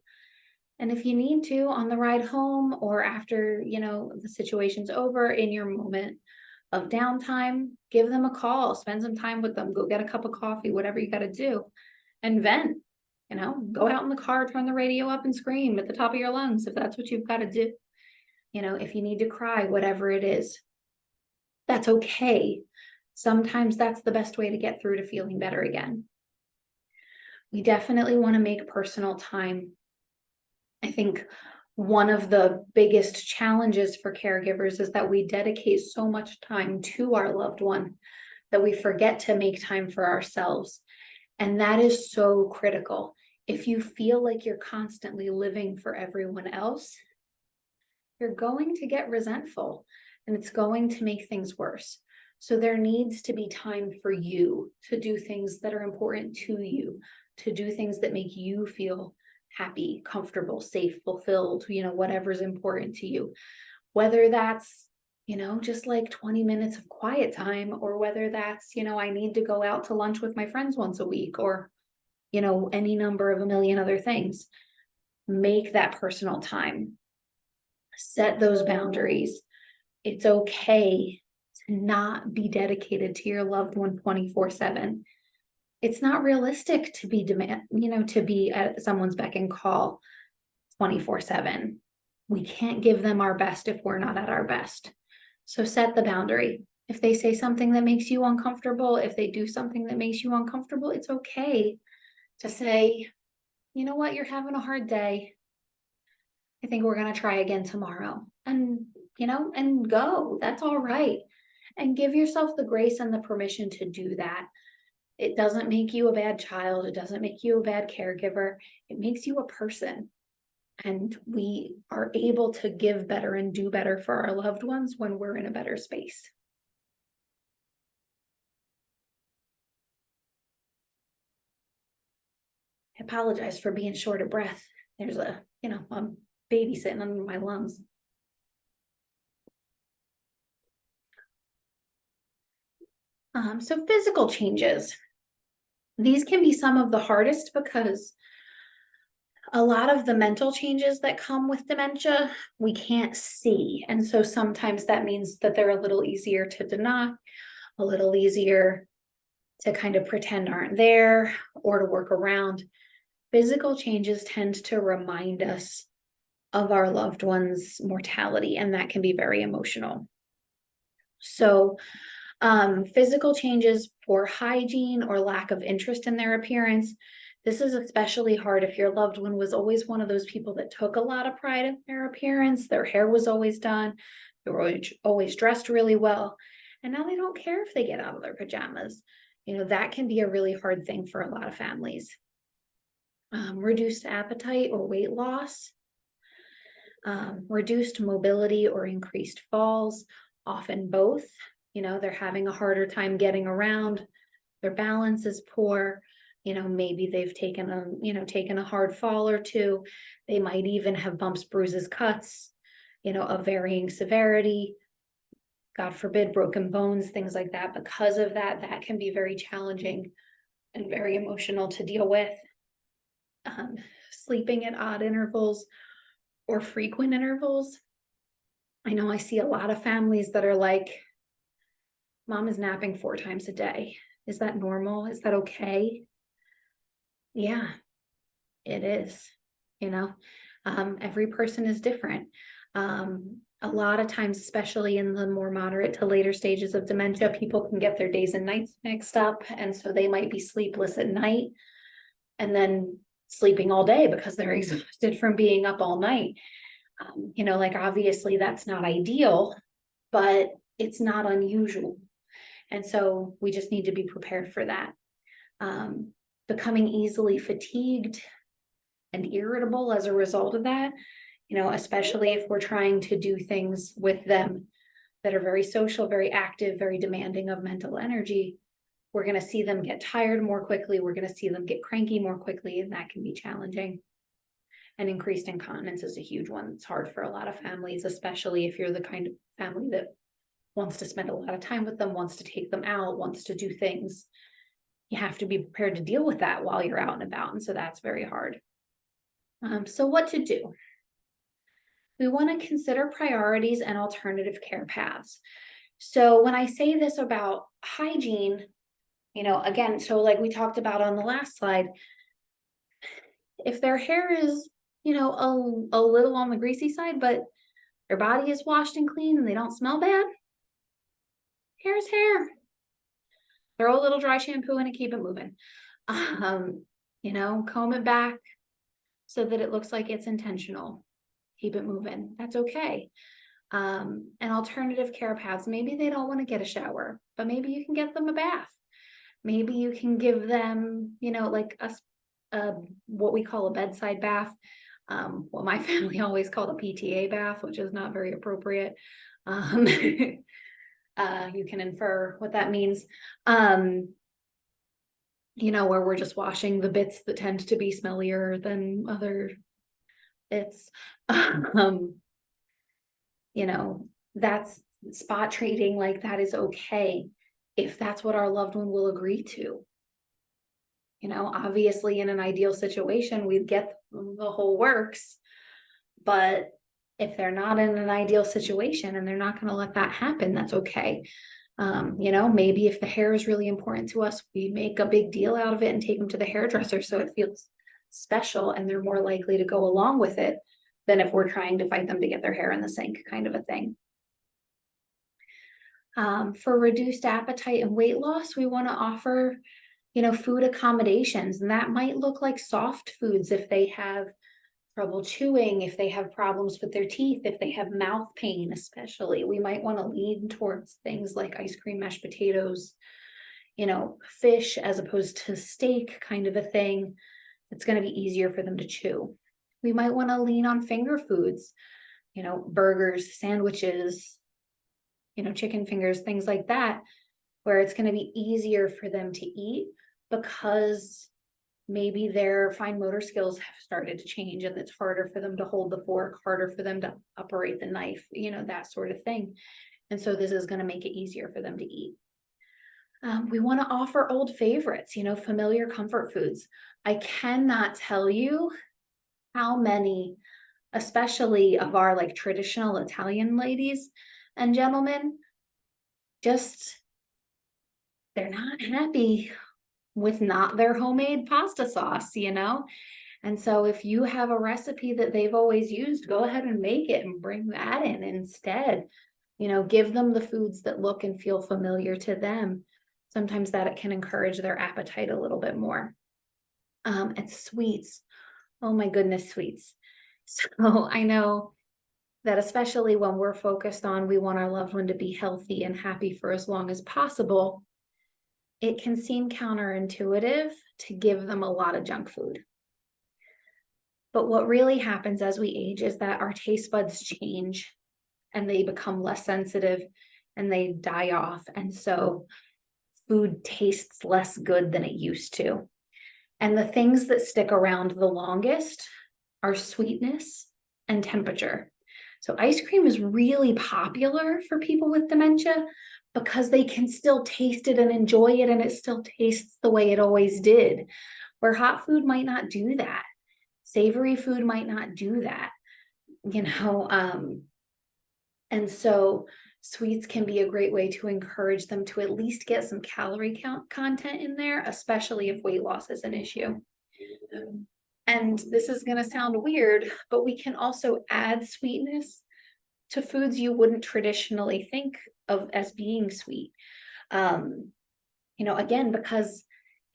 And if you need to, on the ride home or after, the situation's over, in your moment of downtime, give them a call, spend some time with them, go get a cup of coffee, whatever you got to do, and vent. Go out in the car, turn the radio up and scream at the top of your lungs if that's what you've got to do. If you need to cry, whatever it is, that's okay. Sometimes that's the best way to get through to feeling better again. We definitely want to make personal time. I think one of the biggest challenges for caregivers is that we dedicate so much time to our loved one that we forget to make time for ourselves. And that is so critical. If you feel like you're constantly living for everyone else, you're going to get resentful and it's going to make things worse. So there needs to be time for you to do things that are important to you, to do things that make you feel happy, comfortable, safe, fulfilled, whatever's important to you. Whether that's, just like 20 minutes of quiet time, or whether that's, I need to go out to lunch with my friends once a week, or, any number of a million other things. Make that personal time. Set those boundaries. It's okay to not be dedicated to your loved one 24/7. It's not realistic to be to be at someone's beck and call 24/7. We can't give them our best if we're not at our best. So set the boundary. If they say something that makes you uncomfortable, if they do something that makes you uncomfortable, it's okay to say, you know what, you're having a hard day. I think we're going to try again tomorrow. And, and go. That's all right. And give yourself the grace and the permission to do that. It doesn't make you a bad child. It doesn't make you a bad caregiver. It makes you a person. And we are able to give better and do better for our loved ones when we're in a better space. I apologize for being short of breath. There's a baby sitting under my lungs. So physical changes. These can be some of the hardest because a lot of the mental changes that come with dementia, we can't see. And so sometimes that means that they're a little easier to deny, a little easier to kind of pretend aren't there or to work around. Physical changes tend to remind us of our loved one's mortality, and that can be very emotional. So physical changes for hygiene or lack of interest in their appearance. This is especially hard if your loved one was always one of those people that took a lot of pride in their appearance. Their hair was always done. They were always dressed really well. And now they don't care if they get out of their pajamas. That can be a really hard thing for a lot of families. Reduced appetite or weight loss. Reduced mobility or increased falls, often both. They're having a harder time getting around. Their balance is poor. Maybe they've taken a hard fall or two. They might even have bumps, bruises, cuts, of varying severity. God forbid, broken bones, things like that. Because of that, that can be very challenging and very emotional to deal with. Sleeping at odd intervals or frequent intervals. I know I see a lot of families that are like, Mom is napping 4 times a day. Is that normal? Is that okay? Yeah, it is. Every person is different. A lot of times, especially in the more moderate to later stages of dementia, people can get their days and nights mixed up. And so they might be sleepless at night and then sleeping all day because they're exhausted from being up all night. Obviously that's not ideal, but it's not unusual. And so we just need to be prepared for that. Becoming easily fatigued and irritable as a result of that, especially if we're trying to do things with them that are very social, very active, very demanding of mental energy, we're going to see them get tired more quickly. We're going to see them get cranky more quickly, and that can be challenging. And increased incontinence is a huge one. It's hard for a lot of families, especially if you're the kind of family that wants to spend a lot of time with them, wants to take them out, wants to do things. You have to be prepared to deal with that while you're out and about. And so that's very hard. So what to do? We want to consider priorities and alternative care paths. So when I say this about hygiene, again, so like we talked about on the last slide, If their hair is, a little on the greasy side, but their body is washed and clean and they don't smell bad, hair's hair. Throw a little dry shampoo in and keep it moving. Comb it back so that it looks like it's intentional. Keep it moving. That's okay. And alternative care paths, maybe they don't want to get a shower, but maybe you can get them a bath. Maybe you can give them, like what we call a bedside bath. What my family always called a PTA bath, which is not very appropriate. You can infer what that means. Where we're just washing the bits that tend to be smellier than other bits. That's spot treating, like that is okay if that's what our loved one will agree to. Obviously in an ideal situation, we'd get the whole works, but if they're not in an ideal situation and they're not going to let that happen, that's okay. Maybe if the hair is really important to us, we make a big deal out of it and take them to the hairdresser so it feels special and they're more likely to go along with it than if we're trying to fight them to get their hair in the sink, kind of a thing. For reduced appetite and weight loss, we want to offer, food accommodations, and that might look like soft foods if they have trouble chewing, if they have problems with their teeth, if they have mouth pain, especially. We might want to lean towards things like ice cream, mashed potatoes, fish as opposed to steak, kind of a thing. It's going to be easier for them to chew. We might want to lean on finger foods, burgers, sandwiches, chicken fingers, things like that, where it's going to be easier for them to eat because maybe their fine motor skills have started to change and it's harder for them to hold the fork, harder for them to operate the knife, that sort of thing. And so this is going to make it easier for them to eat. We want to offer old favorites, familiar comfort foods. I cannot tell you how many, especially of our like traditional Italian ladies and gentlemen, just they're not happy with not their homemade pasta sauce, And so if you have a recipe that they've always used, go ahead and make it and bring that in instead. Give them the foods that look and feel familiar to them. Sometimes that it can encourage their appetite a little bit more. And sweets. Oh my goodness, sweets. So I know that especially when we're focused on, we want our loved one to be healthy and happy for as long as possible, it can seem counterintuitive to give them a lot of junk food. But what really happens as we age is that our taste buds change and they become less sensitive and they die off. And so food tastes less good than it used to. And the things that stick around the longest are sweetness and temperature. So ice cream is really popular for people with dementia because they can still taste it and enjoy it and it still tastes the way it always did, where hot food might not do that. Savory food might not do that, and so sweets can be a great way to encourage them to at least get some calorie content in there, especially if weight loss is an issue. And this is going to sound weird, but we can also add sweetness to foods you wouldn't traditionally think of as being sweet. Again, because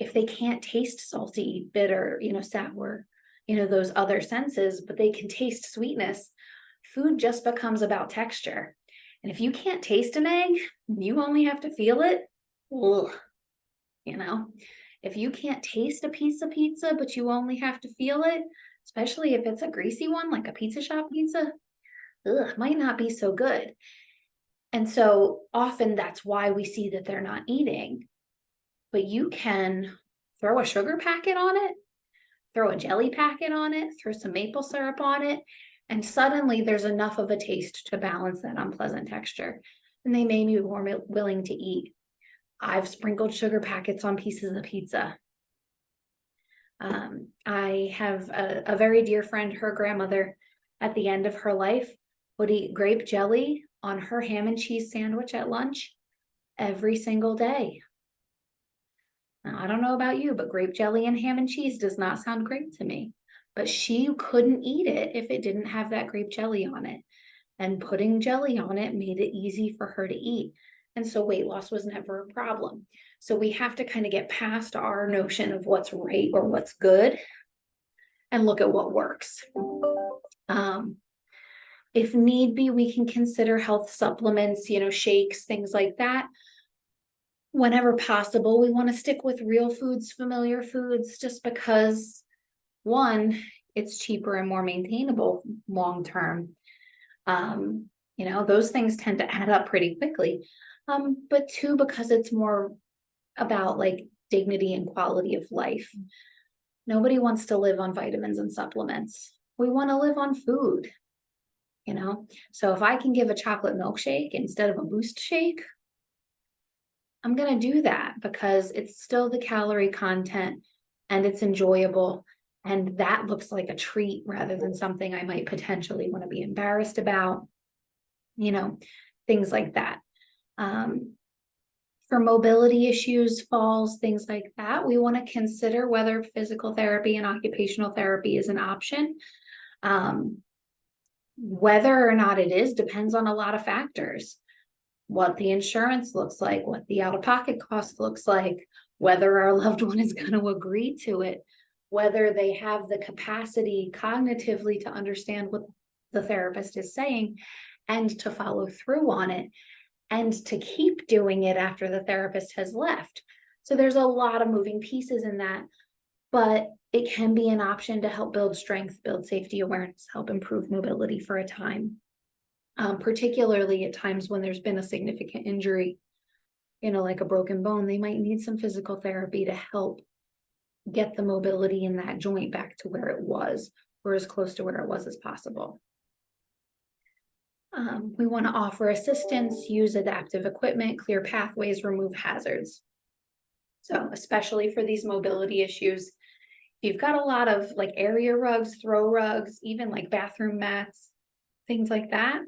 if they can't taste salty, bitter, sour, those other senses, but they can taste sweetness, food just becomes about texture. And if you can't taste an egg, you only have to feel it. Ugh, if you can't taste a piece of pizza, but you only have to feel it, especially if it's a greasy one, like a pizza shop pizza, might not be so good. And so often that's why we see that they're not eating. But you can throw a sugar packet on it, throw a jelly packet on it, throw some maple syrup on it, and suddenly there's enough of a taste to balance that unpleasant texture. And they may be more willing to eat. I've sprinkled sugar packets on pieces of pizza. I have a very dear friend, her grandmother, at the end of her life, would eat grape jelly on her ham and cheese sandwich at lunch every single day. Now, I don't know about you, but grape jelly and ham and cheese does not sound great to me. but she couldn't eat it if it didn't have that grape jelly on it. And putting jelly on it made it easy for her to eat. And so weight loss was never a problem. So we have to kind of get past our notion of what's right or what's good and look at what works. If need be, we can consider health supplements, shakes, things like that. Whenever possible, we want to stick with real foods, familiar foods, just because, one, it's cheaper and more maintainable long term. Those things tend to add up pretty quickly. But two, because it's more about like dignity and quality of life. Nobody wants to live on vitamins and supplements. We want to live on food, So if I can give a chocolate milkshake instead of a boost shake, I'm going to do that because it's still the calorie content and it's enjoyable. And that looks like a treat rather than something I might potentially want to be embarrassed about, things like that. For mobility issues, falls, things like that, we want to consider whether physical therapy and occupational therapy is an option. Whether or not it is depends on a lot of factors. What the insurance looks like, what the out-of-pocket cost looks like, whether our loved one is going to agree to it, whether they have the capacity cognitively to understand what the therapist is saying and to follow through on it and to keep doing it after the therapist has left. So there's a lot of moving pieces in that, but it can be an option to help build strength, build safety awareness, help improve mobility for a time. Particularly at times when there's been a significant injury, like a broken bone, they might need some physical therapy to help get the mobility in that joint back to where it was, or as close to where it was as possible. We want to offer assistance, use adaptive equipment, clear pathways, remove hazards. So especially for these mobility issues, if you've got a lot of like area rugs, throw rugs, even like bathroom mats, things like that,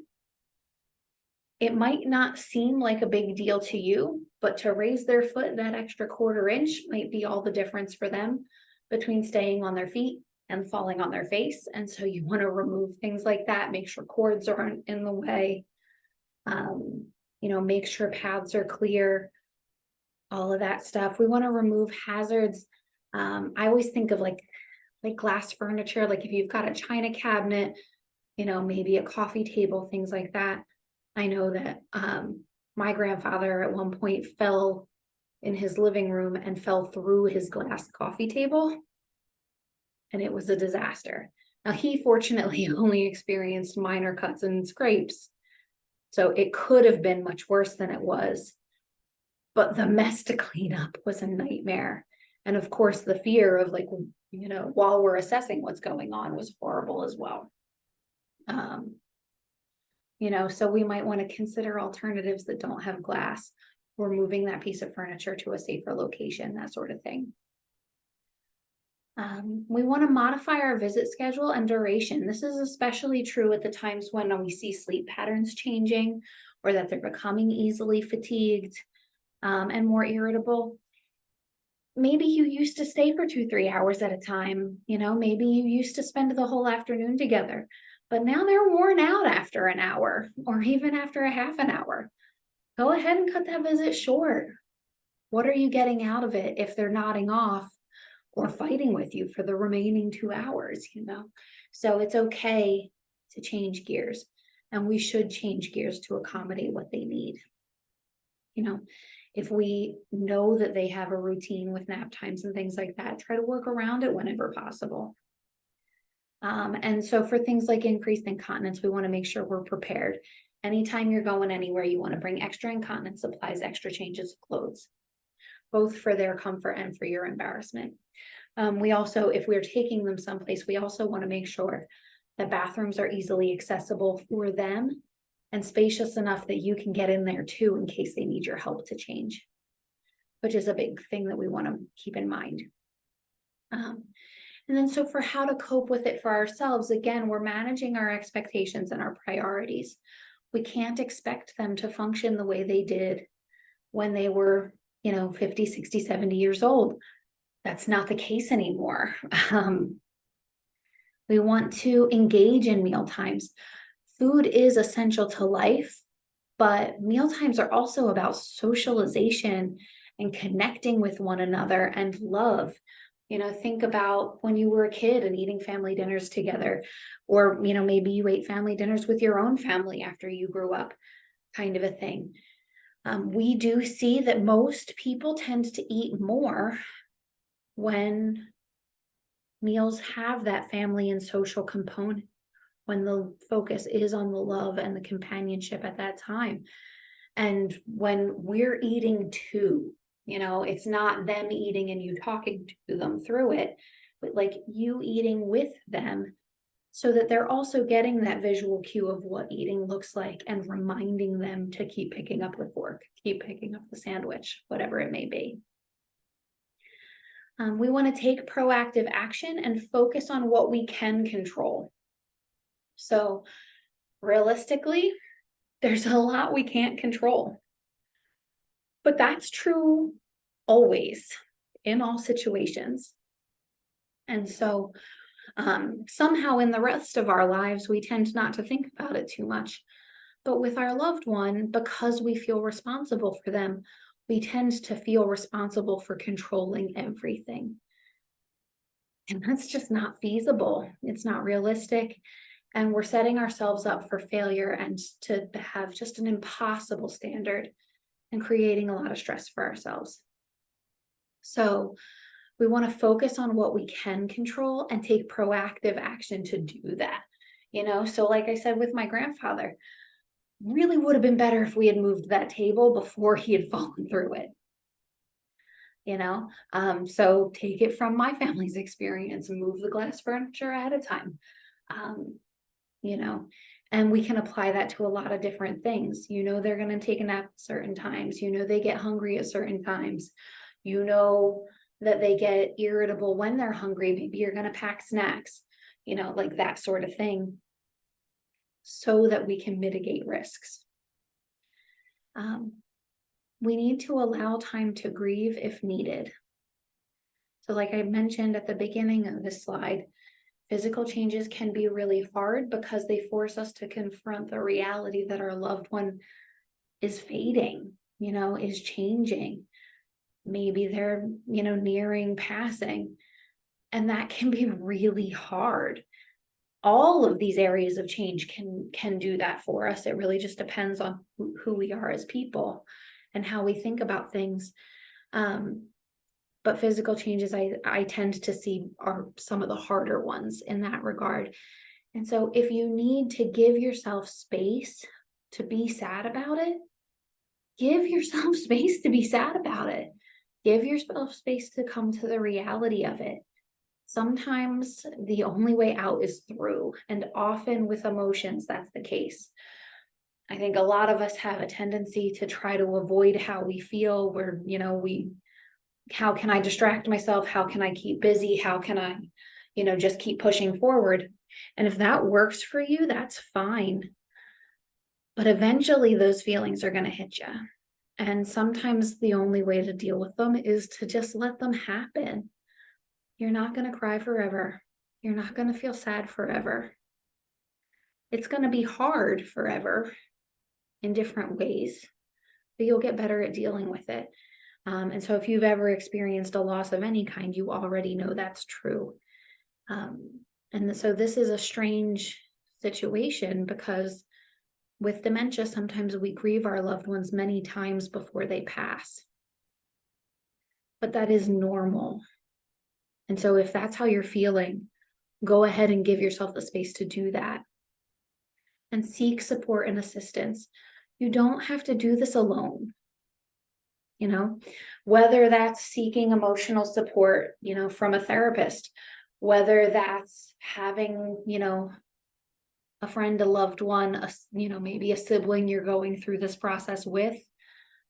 it might not seem like a big deal to you, but to raise their foot that extra 1/4 inch might be all the difference for them between staying on their feet and falling on their face. And so you want to remove things like that, make sure cords aren't in the way, make sure paths are clear, all of that stuff. We want to remove hazards. I always think of like glass furniture, like if you've got a china cabinet, maybe a coffee table, things like that. I know that my grandfather at one point fell in his living room and fell through his glass coffee table, and it was a disaster. Now, he fortunately only experienced minor cuts and scrapes, so it could have been much worse than it was, but the mess to clean up was a nightmare. And of course, the fear of while we're assessing what's going on was horrible as well. So we might want to consider alternatives that don't have glass, or moving that piece of furniture to a safer location, that sort of thing. We want to modify our visit schedule and duration. This is especially true at the times when we see sleep patterns changing, or that they're becoming easily fatigued and more irritable. Maybe you used to stay for 2-3 hours at a time. Maybe you used to spend the whole afternoon together. But now they're worn out after an hour or even after a half an hour. Go ahead and cut that visit short. What are you getting out of it if they're nodding off or fighting with you for the remaining 2 hours, So it's okay to change gears, and we should change gears to accommodate what they need. If we know that they have a routine with nap times and things like that, try to work around it whenever possible. And so for things like increased incontinence, we want to make sure we're prepared. Anytime you're going anywhere, you want to bring extra incontinence supplies, extra changes of clothes, both for their comfort and for your embarrassment. We also, if we're taking them someplace, we also want to make sure that bathrooms are easily accessible for them and spacious enough that you can get in there too in case they need your help to change, which is a big thing that we want to keep in mind. And then so for how to cope with it for ourselves, again, we're managing our expectations and our priorities. We can't expect them to function the way they did when they were, 50, 60, 70 years old. That's not the case anymore. We want to engage in meal times. Food is essential to life, but meal times are also about socialization and connecting with one another and love. Think about when you were a kid and eating family dinners together, or, maybe you ate family dinners with your own family after you grew up, kind of a thing. We do see that most people tend to eat more when meals have that family and social component, when the focus is on the love and the companionship at that time. And when we're eating too, it's not them eating and you talking to them through it, but like you eating with them so that they're also getting that visual cue of what eating looks like and reminding them to keep picking up the fork, keep picking up the sandwich, whatever it may be. We want to take proactive action and focus on what we can control. So realistically, there's a lot we can't control. But that's true always in all situations. And so somehow in the rest of our lives, we tend not to think about it too much. But with our loved one, because we feel responsible for them, we tend to feel responsible for controlling everything. And that's just not feasible. It's not realistic. And we're setting ourselves up for failure and to have just an impossible standard and creating a lot of stress for ourselves. So we want to focus on what we can control and take proactive action to do that. So like I said with my grandfather, really would have been better if we had moved that table before he had fallen through it. So take it from my family's experience and move the glass furniture ahead of time. And we can apply that to a lot of different things. They're going to take a nap at certain times. They get hungry at certain times. That they get irritable when they're hungry. Maybe you're going to pack snacks, like that sort of thing, so that we can mitigate risks. We need to allow time to grieve if needed. So like I mentioned at the beginning of this slide, physical changes can be really hard because they force us to confront the reality that our loved one is fading, is changing. Maybe they're, nearing passing. And that can be really hard. All of these areas of change can do that for us. It really just depends on who we are as people and how we think about things. But physical changes I tend to see are some of the harder ones in that regard. And so if you need to give yourself space to be sad about it, give yourself space to be sad about it. Give yourself space to come to the reality of it. Sometimes the only way out is through, and often with emotions, that's the case. I think a lot of us have a tendency to try to avoid how we feel, where, how can I distract myself? How can I keep busy? How can I, just keep pushing forward? And if that works for you, that's fine. But eventually those feelings are going to hit you. And sometimes the only way to deal with them is to just let them happen. You're not going to cry forever. You're not going to feel sad forever. It's going to be hard forever in different ways, but you'll get better at dealing with it. And so if you've ever experienced a loss of any kind, you already know that's true. And so this is a strange situation because with dementia, sometimes we grieve our loved ones many times before they pass. But that is normal. And so if that's how you're feeling, go ahead and give yourself the space to do that. And seek support and assistance. You don't have to do this alone. Whether that's seeking emotional support, from a therapist, whether that's having, a friend, a loved one, maybe a sibling you're going through this process with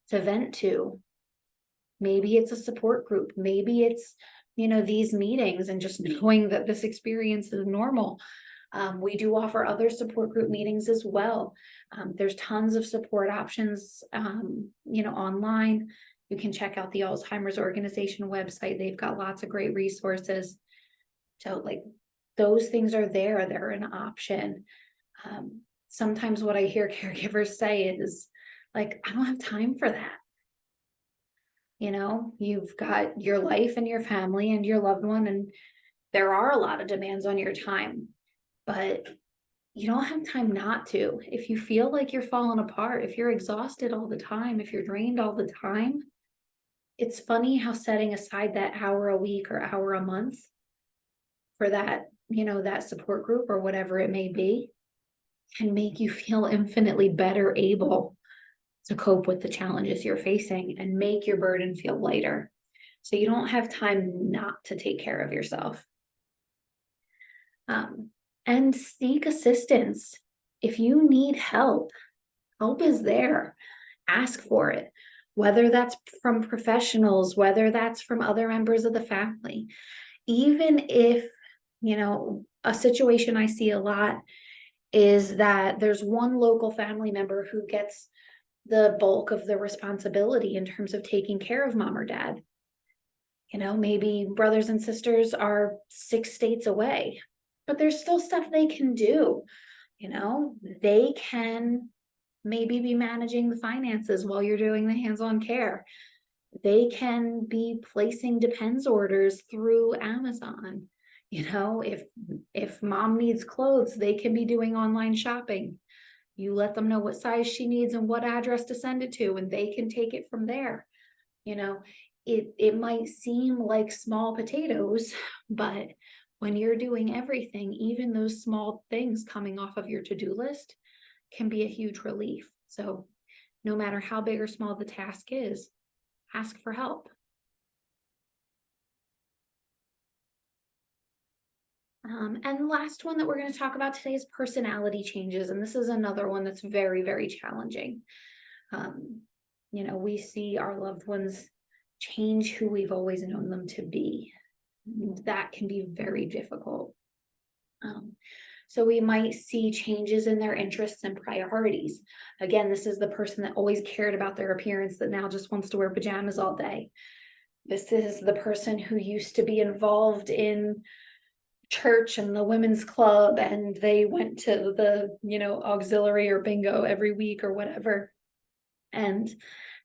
to vent to. Maybe it's a support group. Maybe it's, these meetings and just knowing that this experience is normal. We do offer other support group meetings as well. There's tons of support options, online. You can check out the Alzheimer's organization website. They've got lots of great resources. So those things are there, they're an option. Sometimes what I hear caregivers say is like, I don't have time for that. You've got your life and your family and your loved one, and there are a lot of demands on your time, but you don't have time not to. If you feel like you're falling apart, if you're exhausted all the time, if you're drained all the time, it's funny how setting aside that hour a week or hour a month for that, that support group or whatever it may be, can make you feel infinitely better able to cope with the challenges you're facing and make your burden feel lighter. So you don't have time not to take care of yourself. And seek assistance. If you need help, help is there. Ask for it, whether that's from professionals, whether that's from other members of the family. Even if, a situation I see a lot is that there's one local family member who gets the bulk of the responsibility in terms of taking care of mom or dad. Maybe brothers and sisters are 6 states away, but there's still stuff they can do. They can maybe be managing the finances while you're doing the hands-on care. They can be placing depends orders through Amazon. If mom needs clothes, they can be doing online shopping. You let them know what size she needs and what address to send it to, and they can take it from there. It might seem like small potatoes, but when you're doing everything, even those small things coming off of your to-do list can be a huge relief. So no matter how big or small the task is, ask for help. And the last one that we're going to talk about today is personality changes. And this is another one that's very, very challenging. We see our loved ones change who we've always known them to be. That can be very difficult. So we might see changes in their interests and priorities. Again, this is the person that always cared about their appearance that now just wants to wear pajamas all day. This is the person who used to be involved in church and the women's club, and they went to the, auxiliary or bingo every week or whatever. And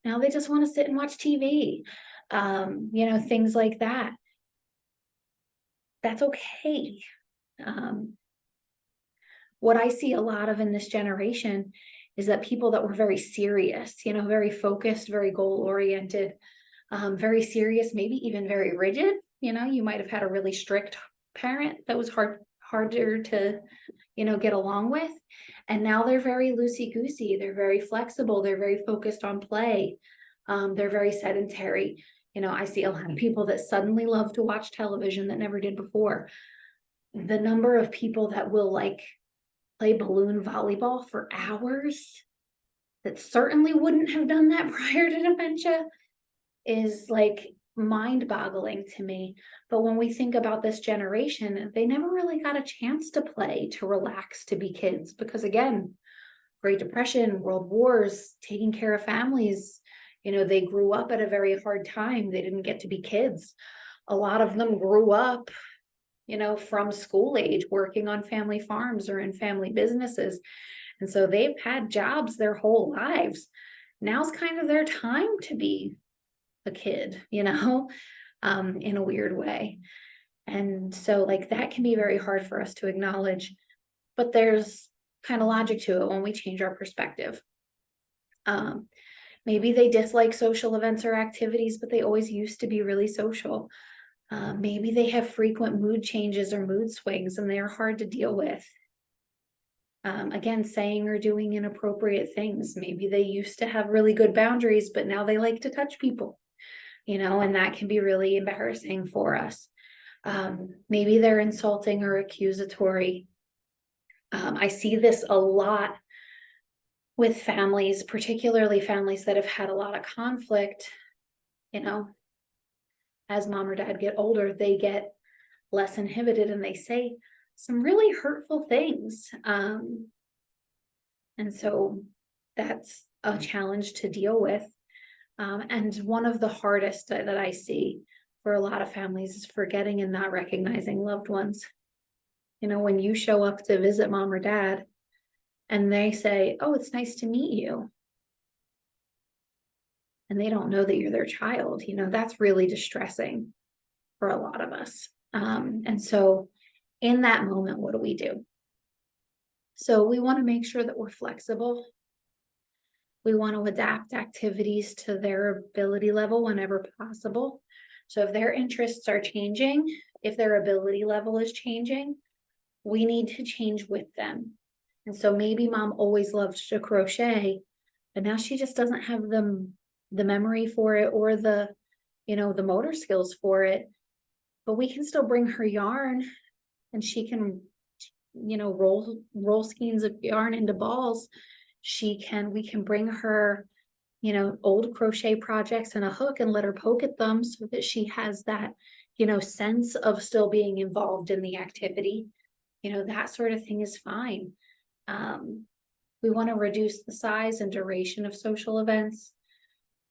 now they just want to sit and watch TV, things like that. That's okay. What I see a lot of in this generation is that people that were very serious, very focused, very goal-oriented, very serious, maybe even very rigid. You might have had a really strict parent that was harder to, get along with. And now they're very loosey-goosey. They're very flexible. They're very focused on play. They're very sedentary. I see a lot of people that suddenly love to watch television that never did before. The number of people that will play balloon volleyball for hours that certainly wouldn't have done that prior to dementia is mind-boggling to me. But when we think about this generation, they never really got a chance to play, to relax, to be kids, because again, Great Depression, World Wars, taking care of families, they grew up at a very hard time. They didn't get to be kids. A lot of them grew up, from school age, working on family farms or in family businesses. And so they've had jobs their whole lives. Now's kind of their time to be a kid, in a weird way. And so that can be very hard for us to acknowledge, but there's kind of logic to it when we change our perspective. Maybe they dislike social events or activities, but they always used to be really social. Maybe they have frequent mood changes or mood swings and they are hard to deal with. Again, saying or doing inappropriate things. Maybe they used to have really good boundaries, but now they like to touch people, and that can be really embarrassing for us. Maybe they're insulting or accusatory. I see this a lot with families, particularly families that have had a lot of conflict. As mom or dad get older, they get less inhibited and they say some really hurtful things. And so that's a challenge to deal with. And one of the hardest that I see for a lot of families is forgetting and not recognizing loved ones. When you show up to visit mom or dad and they say, "Oh, it's nice to meet you," and they don't know that you're their child, that's really distressing for a lot of us. And so in that moment, what do we do? So we want to make sure that we're flexible. We want to adapt activities to their ability level whenever possible. So if their interests are changing, if their ability level is changing, we need to change with them. And so maybe mom always loved to crochet, but now she just doesn't have the memory for it or the motor skills for it. But we can still bring her yarn and she can roll skeins of yarn into balls. We can bring her old crochet projects and a hook and let her poke at them so that she has that sense of still being involved in the activity. That sort of thing is fine. We want to reduce the size and duration of social events.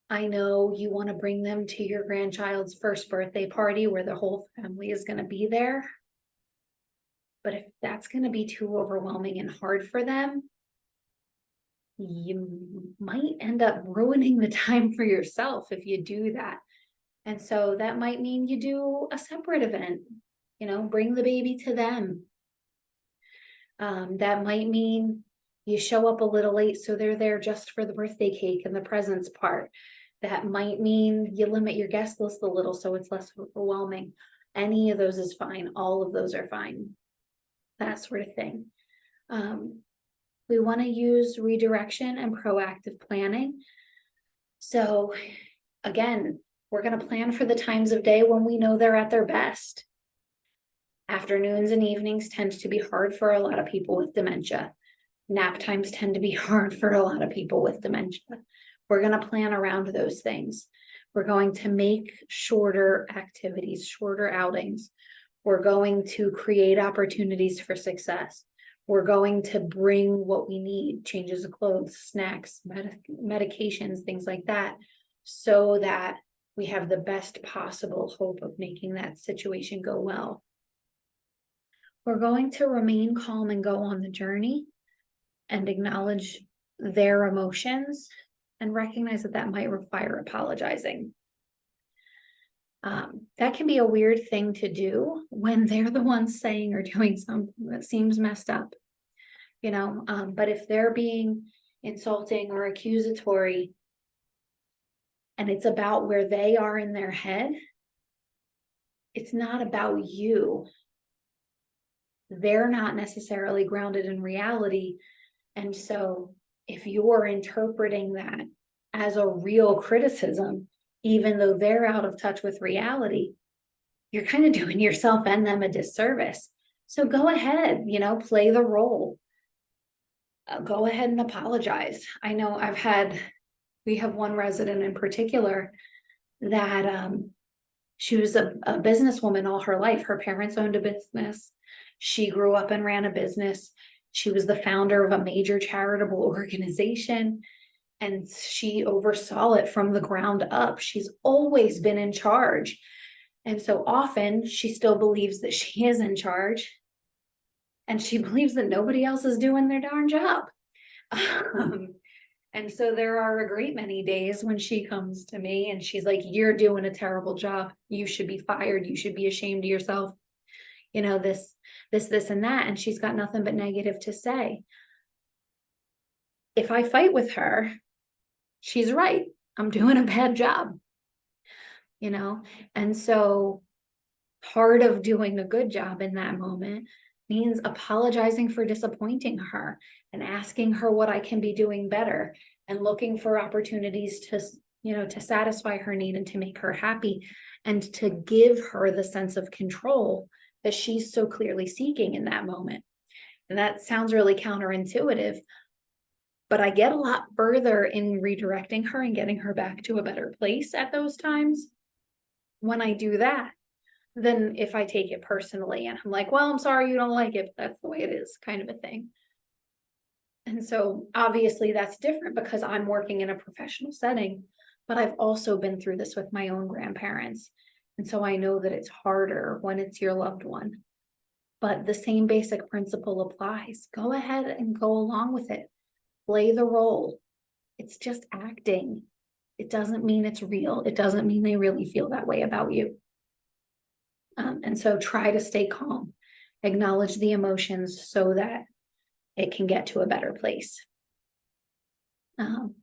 I know you want to bring them to your grandchild's first birthday party where the whole family is going to be there. But if that's going to be too overwhelming and hard for them, you might end up ruining the time for yourself if you do that. And so that might mean you do a separate event, bring the baby to them. That might mean you show up a little late so they're there just for the birthday cake and the presents part. That might mean you limit your guest list a little so it's less overwhelming. Any of those is fine. All of those are fine. That sort of thing. We want to use redirection and proactive planning. So again, we're going to plan for the times of day when we know they're at their best. Afternoons and evenings tend to be hard for a lot of people with dementia. Nap times tend to be hard for a lot of people with dementia. We're going to plan around those things. We're going to make shorter activities, shorter outings. We're going to create opportunities for success. We're going to bring what we need, changes of clothes, snacks, medications, things like that, so that we have the best possible hope of making that situation go well. We're going to remain calm and go on the journey and acknowledge their emotions and recognize that might require apologizing. That can be a weird thing to do when they're the ones saying or doing something that seems messed up, but if they're being insulting or accusatory and it's about where they are in their head, it's not about you. They're not necessarily grounded in reality. And so if you're interpreting that as a real criticism, even though they're out of touch with reality, you're kind of doing yourself and them a disservice. So go ahead, play the role. Go ahead and apologize. I know we have one resident in particular that she was a businesswoman all her life. Her parents owned a business. She grew up and ran a business. She was the founder of a major charitable organization, and she oversaw it from the ground up. She's always been in charge. And so often she still believes that she is in charge, and she believes that nobody else is doing their darn job. And so there are a great many days when she comes to me and she's like, "You're doing a terrible job. You should be fired. You should be ashamed of yourself. This, and that." And she's got nothing but negative to say. If I fight with her, she's right. I'm doing a bad job, and so part of doing a good job in that moment means apologizing for disappointing her and asking her what I can be doing better and looking for opportunities to satisfy her need and to make her happy and to give her the sense of control that she's so clearly seeking in that moment. And that sounds really counterintuitive, but I get a lot further in redirecting her and getting her back to a better place at those times when I do that than if I take it personally and I'm like, "Well, I'm sorry you don't like it, but that's the way it is," kind of a thing. And so obviously that's different because I'm working in a professional setting, but I've also been through this with my own grandparents. And so I know that it's harder when it's your loved one. but the same basic principle applies. Go ahead and go along with it. Play the role. It's just acting. It doesn't mean it's real. It doesn't mean they really feel that way about you. And so try to stay calm, acknowledge the emotions so that it can get to a better place. And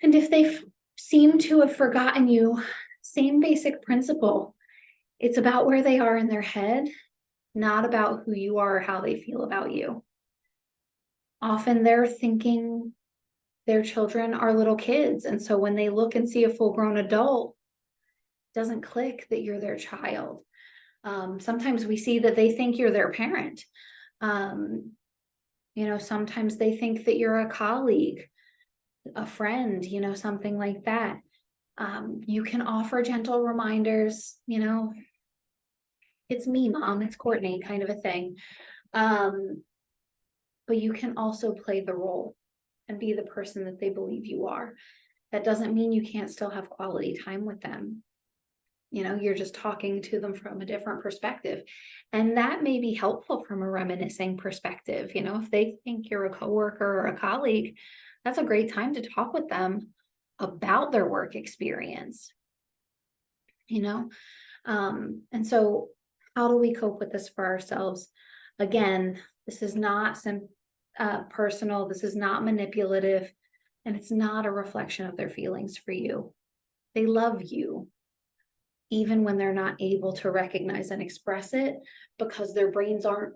if they seem to have forgotten you, same basic principle. It's about where they are in their head, not about who you are or how they feel about you. Often they're thinking their children are little kids. And so when they look and see a full-grown adult, it doesn't click that you're their child. Sometimes we see that they think you're their parent. Sometimes they think that you're a colleague, a friend, something like that. You can offer gentle reminders, it's me, Mom, it's Courtney, kind of a thing. But you can also play the role and be the person that they believe you are. That doesn't mean you can't still have quality time with them. You're just talking to them from a different perspective. And that may be helpful from a reminiscing perspective. If they think you're a coworker or a colleague, that's a great time to talk with them about their work experience. And so how do we cope with this for ourselves? Again, this is not personal. This is not manipulative, and it's not a reflection of their feelings for you. They love you, even when they're not able to recognize and express it because their brains aren't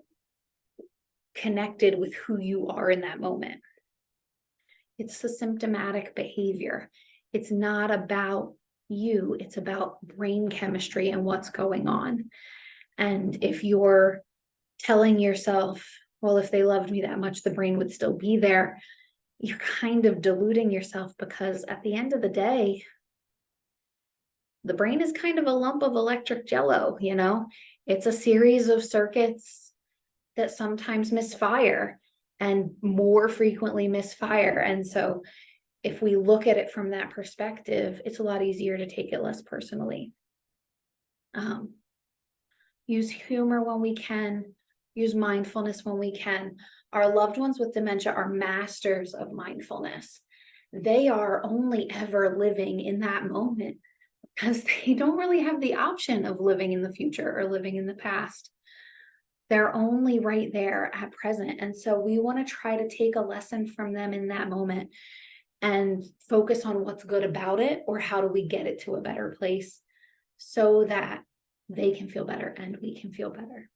connected with who you are in that moment. It's the symptomatic behavior. It's not about you. It's about brain chemistry and what's going on. And if you're telling yourself, well, if they loved me that much, the brain would still be there, you're kind of deluding yourself, because at the end of the day, the brain is kind of a lump of electric jello, It's a series of circuits that sometimes misfire and more frequently misfire. And so if we look at it from that perspective, it's a lot easier to take it less personally. Use humor when we can, use mindfulness when we can. Our loved ones with dementia are masters of mindfulness. They are only ever living in that moment because they don't really have the option of living in the future or living in the past. They're only right there at present. And so we want to try to take a lesson from them in that moment and focus on what's good about it, or how do we get it to a better place so that they can feel better and we can feel better.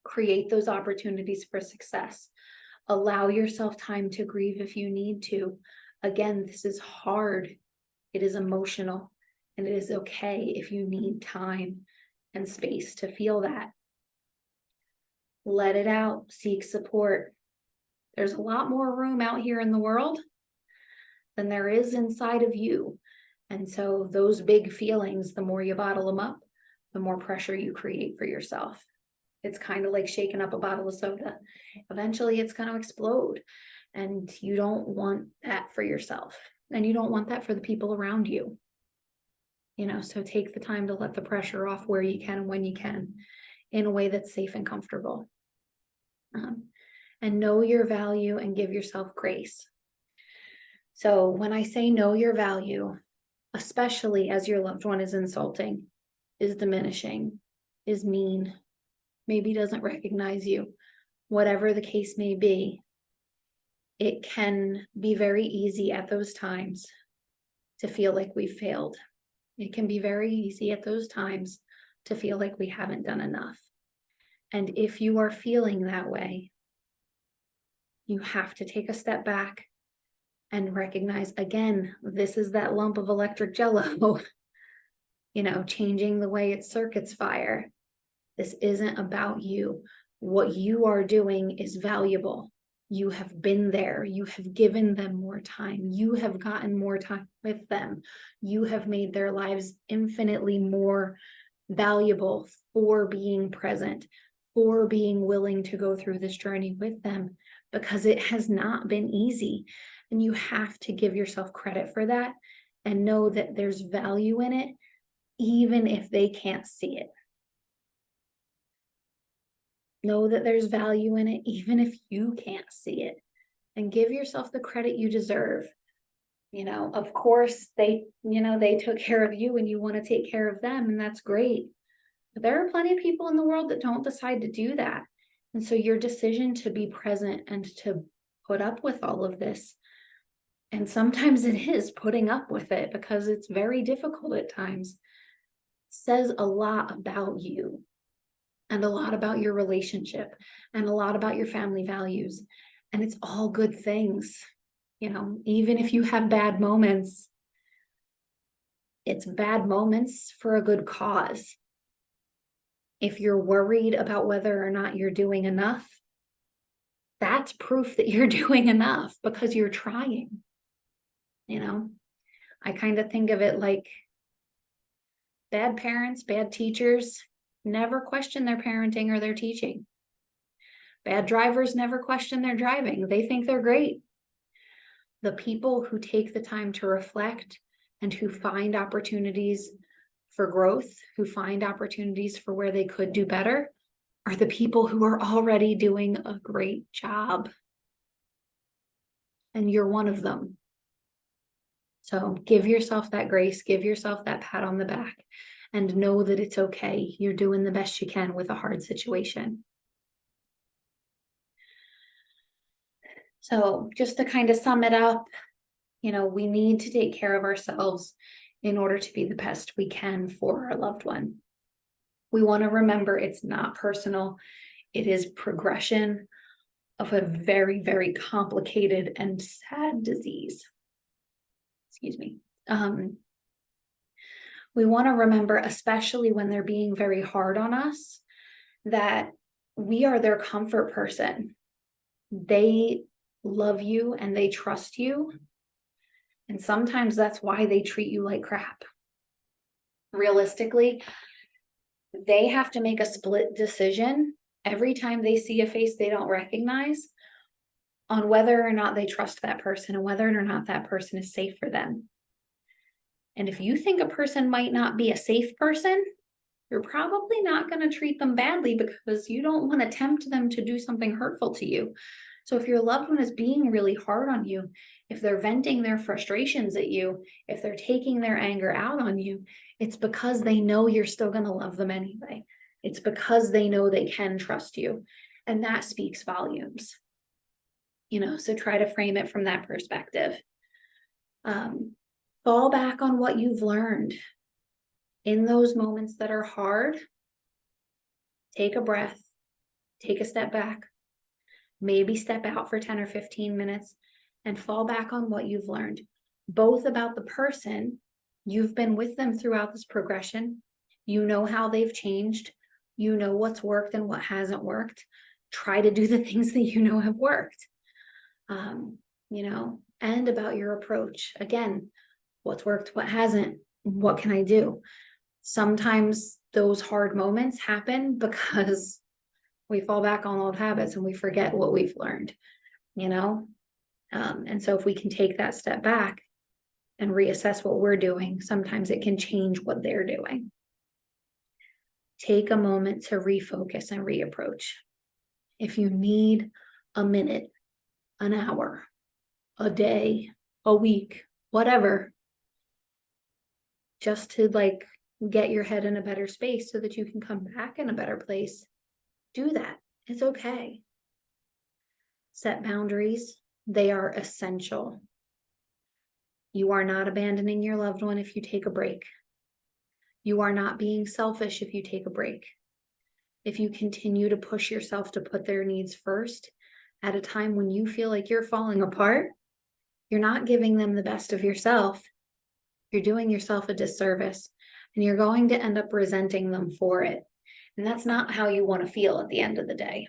Create those opportunities for success. Allow yourself time to grieve if you need to. Again, this is hard. It is emotional, and it is okay if you need time and space to feel that. Let it out. Seek support. There's a lot more room out here in the world than there is inside of you. And so those big feelings, the more you bottle them up, the more pressure you create for yourself. It's kind of like shaking up a bottle of soda. Eventually it's going to explode, and you don't want that for yourself, and you don't want that for the people around you. So take the time to let the pressure off where you can and when you can, in a way that's safe and comfortable. And know your value and give yourself grace. So when I say know your value, especially as your loved one is insulting, is diminishing, is mean, maybe doesn't recognize you, whatever the case may be, it can be very easy at those times to feel like we've failed. It can be very easy at those times to feel like we haven't done enough. And if you are feeling that way, you have to take a step back and recognize, again, this is that lump of electric jello, changing the way its circuits fire. This isn't about you. What you are doing is valuable. You have been there. You have given them more time. You have gotten more time with them. You have made their lives infinitely more valuable for being present, for being willing to go through this journey with them, because it has not been easy. And you have to give yourself credit for that and know that there's value in it, even if they can't see it. Know that there's value in it, even if you can't see it, and give yourself the credit you deserve. Of course, they took care of you and you want to take care of them, and that's great. But there are plenty of people in the world that don't decide to do that. And so your decision to be present and to put up with all of this, and sometimes it is putting up with it because it's very difficult at times, says a lot about you and a lot about your relationship and a lot about your family values. And it's all good things. Even if you have bad moments, it's bad moments for a good cause. If you're worried about whether or not you're doing enough, that's proof that you're doing enough because you're trying. I kind of think of it like bad parents, bad teachers never question their parenting or their teaching. Bad drivers never question their driving. They think they're great. The people who take the time to reflect and who find opportunities for growth, who find opportunities for where they could do better, are the people who are already doing a great job. And you're one of them. So give yourself that grace, give yourself that pat on the back, and know that it's okay. You're doing the best you can with a hard situation. So just to kind of sum it up, we need to take care of ourselves in order to be the best we can for our loved one. We want to remember it's not personal. It is progression of a very, very complicated and sad disease. Excuse me. We want to remember, especially when they're being very hard on us, that we are their comfort person. They love you and they trust you. And sometimes that's why they treat you like crap. Realistically, they have to make a split decision every time they see a face they don't recognize on whether or not they trust that person and whether or not that person is safe for them. And if you think a person might not be a safe person, you're probably not going to treat them badly because you don't want to tempt them to do something hurtful to you. So if your loved one is being really hard on you, if they're venting their frustrations at you, if they're taking their anger out on you, it's because they know you're still going to love them anyway. It's because they know they can trust you. And that speaks volumes. So try to frame it from that perspective. Fall back on what you've learned. In those moments that are hard, take a breath, take a step back, maybe step out for 10 or 15 minutes and fall back on what you've learned, both about the person. You've been with them throughout this progression. You know how they've changed. You know what's worked and what hasn't worked. Try to do the things that you know have worked, and about your approach. Again, what's worked, what hasn't, what can I do? Sometimes those hard moments happen because we fall back on old habits and we forget what we've learned, and so if we can take that step back and reassess what we're doing, sometimes it can change what they're doing. Take a moment to refocus and reapproach. If you need a minute, an hour, a day, a week, whatever, just to get your head in a better space so that you can come back in a better place, do that. It's okay. Set boundaries. They are essential. You are not abandoning your loved one if you take a break. You are not being selfish if you take a break. If you continue to push yourself to put their needs first at a time when you feel like you're falling apart, you're not giving them the best of yourself. You're doing yourself a disservice, and you're going to end up resenting them for it. And that's not how you want to feel at the end of the day.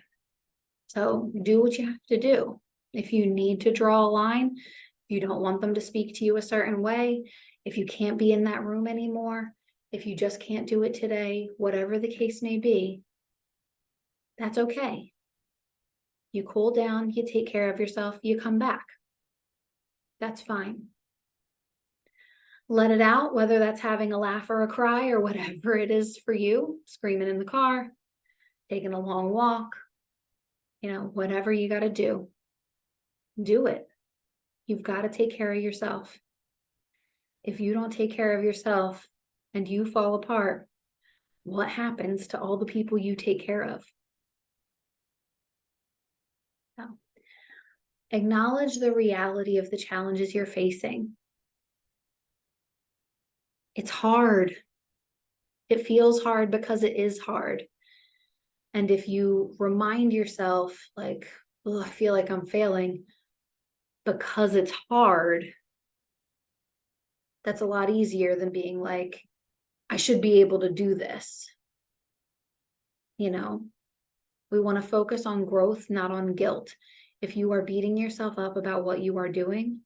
So do what you have to do. If you need to draw a line, if you don't want them to speak to you a certain way, if you can't be in that room anymore, if you just can't do it today, whatever the case may be, that's okay. You cool down, you take care of yourself, you come back. That's fine. Let it out, whether that's having a laugh or a cry or whatever it is for you, screaming in the car, taking a long walk, whatever you got to do it. You've got to take care of yourself. If you don't take care of yourself and you fall apart, what happens to all the people you take care of? So, acknowledge the reality of the challenges you're facing. It's hard. It feels hard because it is hard. And if you remind yourself, like, oh, I feel like I'm failing because it's hard, that's a lot easier than being like, I should be able to do this. We want to focus on growth, not on guilt. If you are beating yourself up about what you are doing,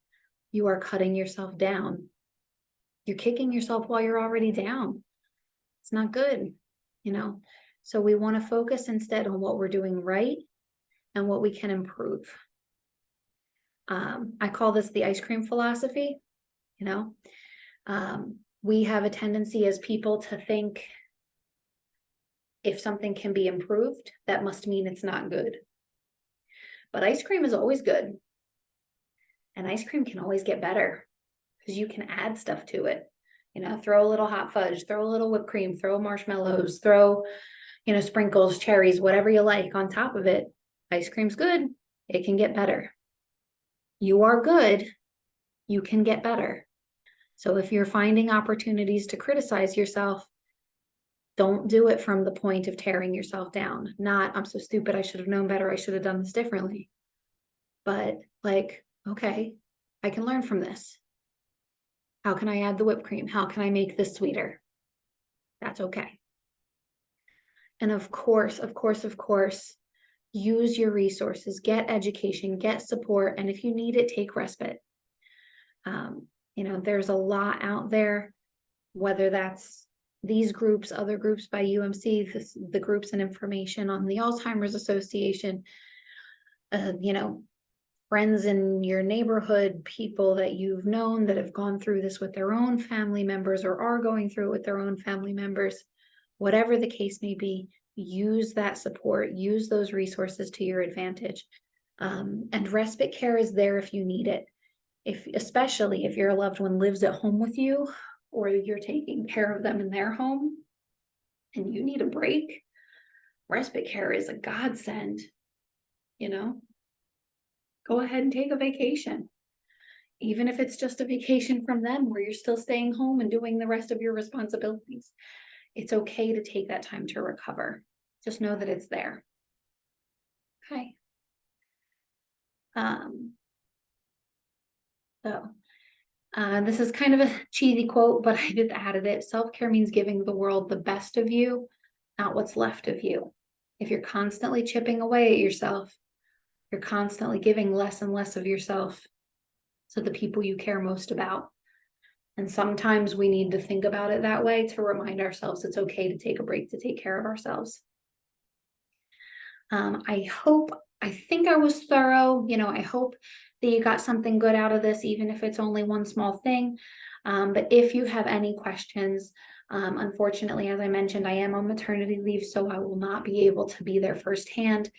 you are cutting yourself down. You're kicking yourself while you're already down. It's not good, So we want to focus instead on what we're doing right and what we can improve. I call this the ice cream philosophy. We have a tendency as people to think if something can be improved, that must mean it's not good. But ice cream is always good. And ice cream can always get better because you can add stuff to it. Throw a little hot fudge, throw a little whipped cream, throw marshmallows, throw, sprinkles, cherries, whatever you like on top of it. Ice cream's good. It can get better. You are good. You can get better. So if you're finding opportunities to criticize yourself, don't do it from the point of tearing yourself down. Not, I'm so stupid, I should have known better, I should have done this differently. But like, okay, I can learn from this. How can I add the whipped cream? How can I make this sweeter? That's okay. And of course, use your resources, get education, get support. And if you need it, take respite. There's a lot out there, whether that's these groups, other groups by UMC, the groups and information on the Alzheimer's Association, friends in your neighborhood, people that you've known that have gone through this with their own family members or are going through it with their own family members, whatever the case may be, use that support, use those resources to your advantage. And respite care is there if you need it. Especially if your loved one lives at home with you or you're taking care of them in their home and you need a break, respite care is a godsend, Go ahead and take a vacation. Even if it's just a vacation from them where you're still staying home and doing the rest of your responsibilities. It's okay to take that time to recover. Just know that it's there. Okay. This is kind of a cheesy quote, but I just added it. Self-care means giving the world the best of you, not what's left of you. If you're constantly chipping away at yourself, you're constantly giving less and less of yourself to the people you care most about. And sometimes we need to think about it that way to remind ourselves it's okay to take a break, to take care of ourselves. I think I was thorough. I hope that you got something good out of this, even if it's only one small thing. But if you have any questions, unfortunately, as I mentioned, I am on maternity leave, so I will not be able to be there firsthand.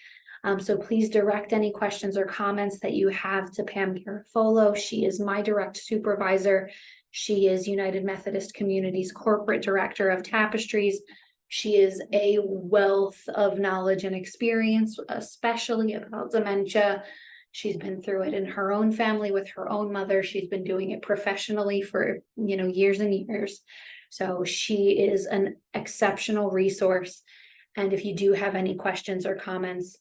So please direct any questions or comments that you have to Pam Garofolo. She is my direct supervisor. She is United Methodist Community's corporate director of tapestries. She is a wealth of knowledge and experience, especially about dementia. She's been through it in her own family with her own mother. She's been doing it professionally for, years and years. So she is an exceptional resource. And if you do have any questions or comments,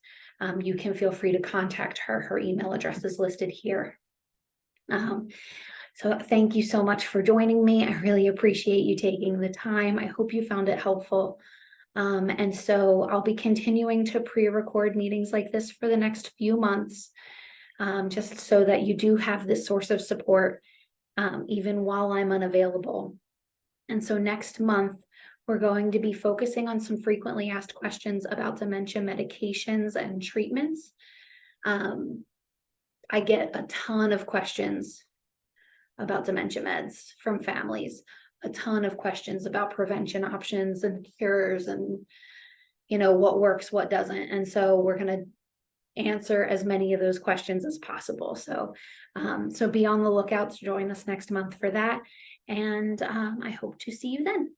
you can feel free to contact her. Her email address is listed here. So thank you so much for joining me. I really appreciate you taking the time. I hope you found it helpful. And so I'll be continuing to pre-record meetings like this for the next few months, just so that you do have this source of support, even while I'm unavailable. And so next month, we're going to be focusing on some frequently asked questions about dementia medications and treatments. I get a ton of questions about dementia meds from families, a ton of questions about prevention options and cures and, what works, what doesn't. And so we're going to answer as many of those questions as possible. So, so be on the lookout to join us next month for that. And I hope to see you then.